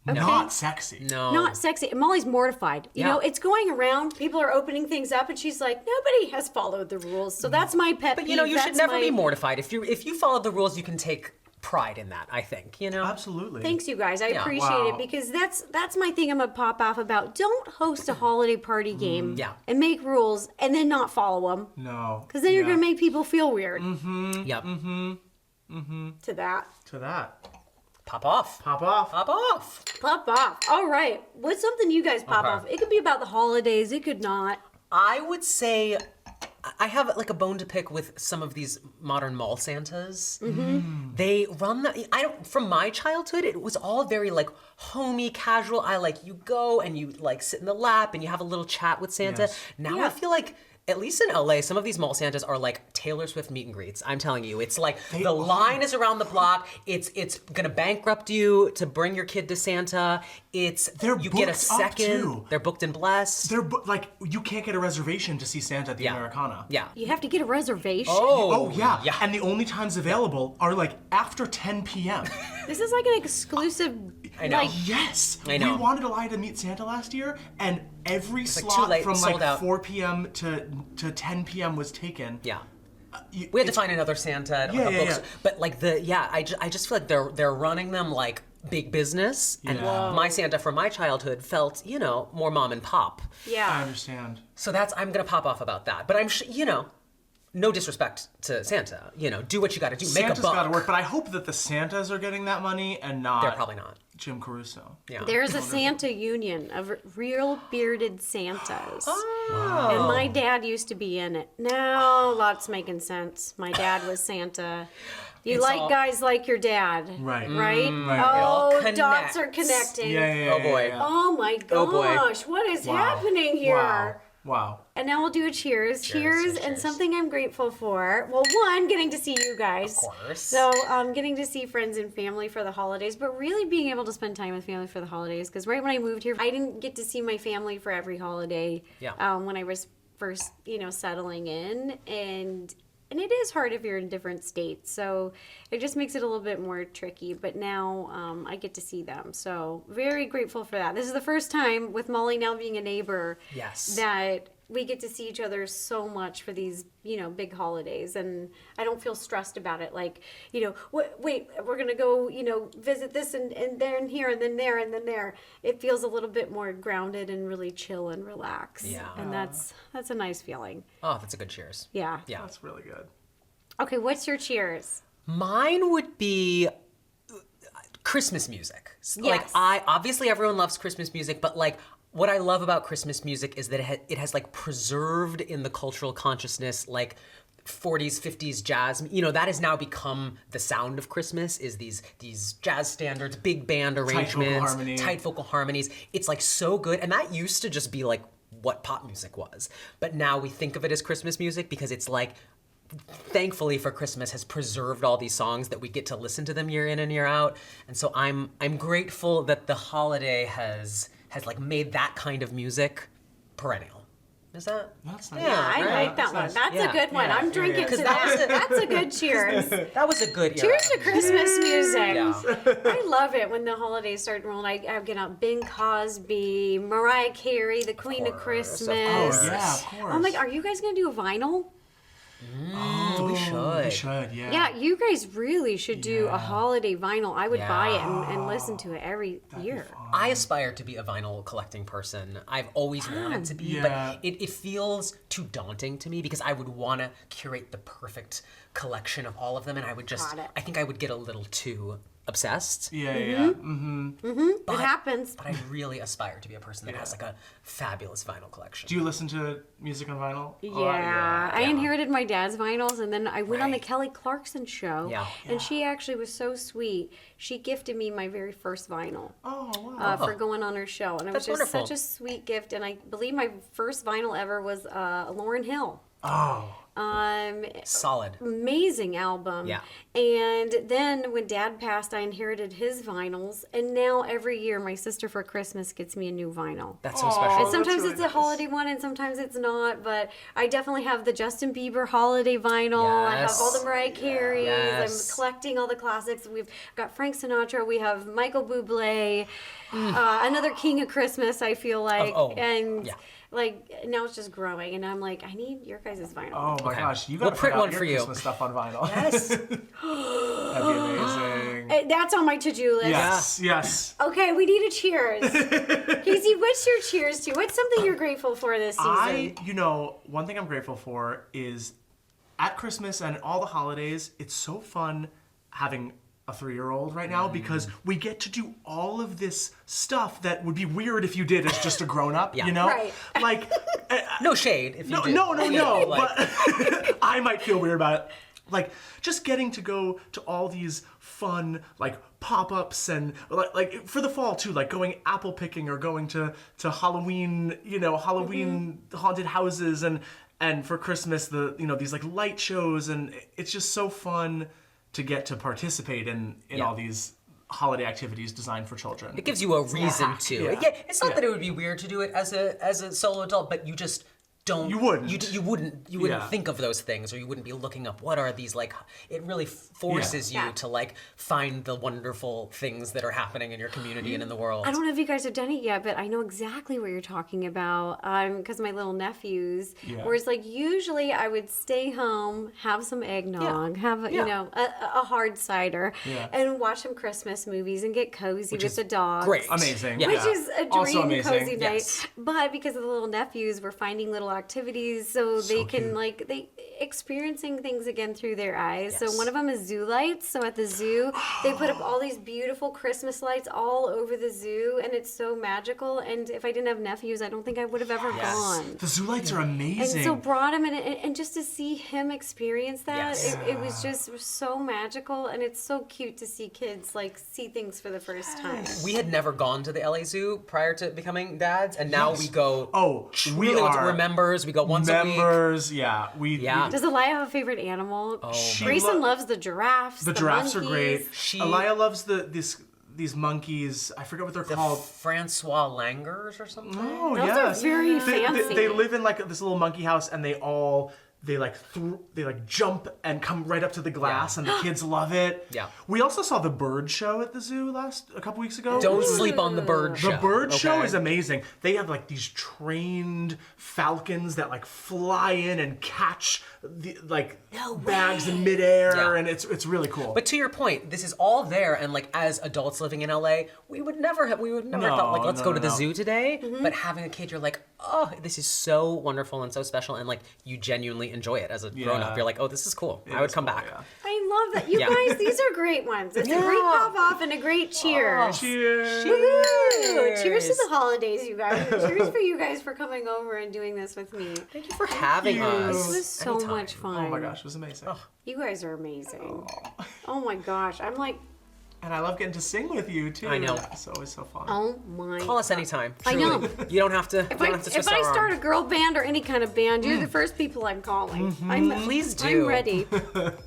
Not sexy. No. Not sexy. And Molly's mortified. You Yeah. know, it's going around. People are opening things up, and she's like, "Nobody has followed the rules." So that's my pet But peeve. you should That's never my- be mortified. If you follow the rules, you can take pride in that, I think. Absolutely. Thanks, you guys. I Yeah. appreciate Wow. it because that's my thing. I'm gonna pop off about. Don't host a holiday party game. Yeah. And make rules and then not follow them No. because then you're Yeah. gonna make people feel weird. Yep. To that. To that. Pop off. Pop off. Pop off. Pop off. All right. What's something you guys pop Okay. off? It could be about the holidays. It could not. I would say I have like a bone to pick with some of these modern mall Santas. They run from my childhood, it was all very like homey, casual. You go and you like sit in the lap and you have a little chat with Santa. Yes. Now Yeah. I feel like at least in LA, some of these mall Santas are like Taylor Swift meet and greets. I'm telling you, it's like the line is around the block. It's gonna bankrupt you to bring your kid to Santa. They're you get a booked up, second. too. They're booked and blessed. They're you can't get a reservation to see Santa at the Americana. Yeah. You have to get a reservation. Oh yeah. Yeah. And the only times available are like after 10 p.m. This is like an exclusive. I know. Like, Yes. I know. We wanted Eli to meet Santa last year, and every like slot too late, from sold out. 4 p.m. to 10 p.m. was taken. Yeah. You- We had to it's- find another Santa at Yeah, a yeah, bookstore. yeah. But like I just feel like they're running them like big business. And Yeah. my Santa from my childhood felt, more mom and pop. I yeah. understand. So I'm gonna pop off about that. But I'm no disrespect to Santa. Do what you gotta do. Make Santa's a buck. got to work, but I hope that the Santas are getting that money and not. They're probably not. Jim Caruso. Yeah. There's a Santa union of real bearded Santas. Oh. And my dad used to be in it. Now lots making sense. My dad was Santa. You It's like all- guys like your dad. Right. Right? Right. all Oh, dots are connects. connecting. Yeah, yeah, Oh, boy. yeah. Oh my Oh, boy. gosh, what is Wow. happening here? Wow. Wow. And now we'll do a cheers. Cheers, and cheers. something I'm grateful for. Well, one, getting to see you guys. Of course. So, getting to see friends and family for the holidays, but really being able to spend time with family for the holidays. Because right when I moved here, I didn't get to see my family for every holiday. Yeah. When I was first, settling in, and it is hard if you're in different states. So it just makes it a little bit more tricky. But now I get to see them. So very grateful for that. This is the first time with Molly now being a neighbor. Yes. That we get to see each other so much for these, big holidays. And I don't feel stressed about it. Like, wait, we're going to go, visit this and there and here and then there and then there. It feels a little bit more grounded and really chill and relaxed. Yeah. And that's a nice feeling. Oh, that's a good cheers. Yeah. Yeah. That's really good. Okay, what's your cheers? Mine would be Christmas music. Like, Yes. obviously everyone loves Christmas music, but like, what I love about Christmas music is that it has like preserved in the cultural consciousness, like 40s, 50s jazz. That has now become the sound of Christmas, is these jazz standards, big band arrangements, tight vocal harmonies. It's like so good. And that used to just be like what pop music was. But now we think of it as Christmas music because it's like, thankfully for Christmas, has preserved all these songs that we get to listen to them year in and year out. And so I'm grateful that the holiday has like made that kind of music perennial. Is that? That's nice. Yeah, I right? like that one. nice. That's Yeah. a good one. Yeah, I'm yeah, drinking yeah. to that. That's a good cheers. That was a good era. Cheers to Christmas music. Yeah. I love it when the holidays start rolling. I get out Bing Cosby, Mariah Carey, the Queen of course, of Christmas. course. Oh, yeah, of course. I'm like, are you guys going to do a vinyl? We should. We should, yeah. Yeah, you guys really should do a Yeah. holiday vinyl. I would buy it Yeah. and listen to it every year. I aspire to be a vinyl collecting person. I've always wanted to be, Yeah. but it feels too daunting to me because I would want to curate the perfect collection of all of them, and I would just, Got it. I think I would get a little too obsessed. Yeah, It happens. But I really aspire to be a person that has like a fabulous vinyl collection. Do you listen to music on vinyl? Yeah, I yeah. inherited my dad's vinyls, and then I went on the Right. Kelly Clarkson show. Yeah. And she actually was so sweet. She gifted me my very first vinyl. Oh, wow. For going on her show, and it was That's just wonderful. such a sweet gift. And I believe my first vinyl ever was Lauryn Hill. Oh, Solid. Amazing album. Yeah. And then when Dad passed, I inherited his vinyls, and now every year my sister for Christmas gets me a new vinyl. That's so Aw. special. And that's sometimes really it's a nice. holiday one, and sometimes it's not. But I definitely have the Justin Bieber holiday vinyl. I have Yes. all the Mariah Careys. Yes. I'm collecting all the classics. We've got Frank Sinatra. We have Michael Bublé. Another King of Christmas, I feel like. Oh, and yeah. like now it's just growing, and I'm like, I need your guys' vinyl. Oh my Okay. gosh, you We'll gotta print put out one your for you. Christmas stuff on vinyl. Yes. That'd be amazing. That's on my to-do list. Yes, yes. Okay, we need a cheers. Casey, what's your cheers to? What's something you're grateful for this season? One thing I'm grateful for is at Christmas and all the holidays, it's so fun having a 3-year-old right now because we get to do all of this stuff that would be weird if you did as just a grown-up, Yeah. you know? Right. Like, No shade if you no, do. no, Like, but I might feel weird about it. Like, just getting to go to all these fun, like, pop-ups and, like for the fall, too, like going apple picking or going to Halloween, Halloween haunted houses and for Christmas, these, like, light shows, and it's just so fun to get to participate in all these holiday activities designed for children. It gives you a reason to. Yeah. Yeah, it's not Yeah. that it would be weird to do it as a solo adult, but you just don't. You wouldn't. You wouldn't Yeah. think of those things, or you wouldn't be looking up what are these like. It really forces you Yeah. to like find the wonderful things that are happening in your community and in the world. I don't know if you guys have done it yet, but I know exactly what you're talking about. Because my little nephews, Yeah. whereas like usually I would stay home, have some eggnog, have a hard cider, Yeah. and watch some Christmas movies and get cozy with is the dogs. great. Amazing. Yeah. Which is a Also dream amazing. cozy night. Yes. But because of the little nephews, we're finding little activities so they can like they experiencing things again through their eyes. So one of them is zoo lights. So at the zoo, they put up all these beautiful Christmas lights all over the zoo, and it's so magical. And if I didn't have nephews, I don't think I would have ever gone. The zoo lights are amazing. And so brought him in, and just to see him experience that, Yes. it was just so magical, and it's so cute to see kids like see things for the first time. We had never gone to the LA Zoo prior to becoming dads, and now we go. Oh, we Really, are we're members. We go once a week. members. Yeah, Yeah. Does Elia have a favorite animal? Grayson loves the giraffes. The giraffes are great. She- Elia loves these monkeys. I forget what they're called. Francois Langers or something. Oh, Those yes. are very They fancy. live in like this little monkey house, and they jump and come right up to the glass, and the kids love it. Yeah. We also saw the bird show at the zoo a couple weeks ago. Don't sleep on the bird show. The bird show okay? is amazing. They have like these trained falcons that like fly in and catch the bags in midair, Yeah. and it's really cool. But to your point, this is all there, and like as adults living in LA, we would never have thought like let's go to the zoo today. But having a kid, you're like, oh, this is so wonderful and so special, and like you genuinely enjoy it as a grown up. You're like, oh, this is cool. I would come back. Yeah. I love that. You Yeah. guys, these are great ones. It's a great pop off and a great cheer. Cheers. Woo! Cheers to the holidays, you guys. And cheers for you guys for coming over and doing this with me. Thank you for having us. This was so Anytime. much fun. Oh my gosh, it was amazing. You guys are amazing. Oh my gosh. I'm like, And I love getting to sing with you too. I know. It's always so fun. oh my. Call us anytime. I Truly. know. You don't have to. If I start a girl band or any kind of band, you're the first people I'm calling. Please do. I'm ready.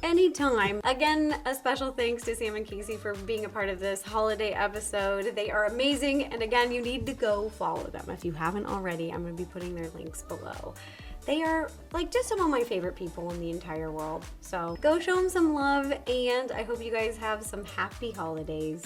Anytime. Again, a special thanks to Sam and Casey for being a part of this holiday episode. They are amazing. And again, you need to go follow them. If you haven't already, I'm going to be putting their links below. They are like just some of my favorite people in the entire world. So go show them some love, and I hope you guys have some happy holidays.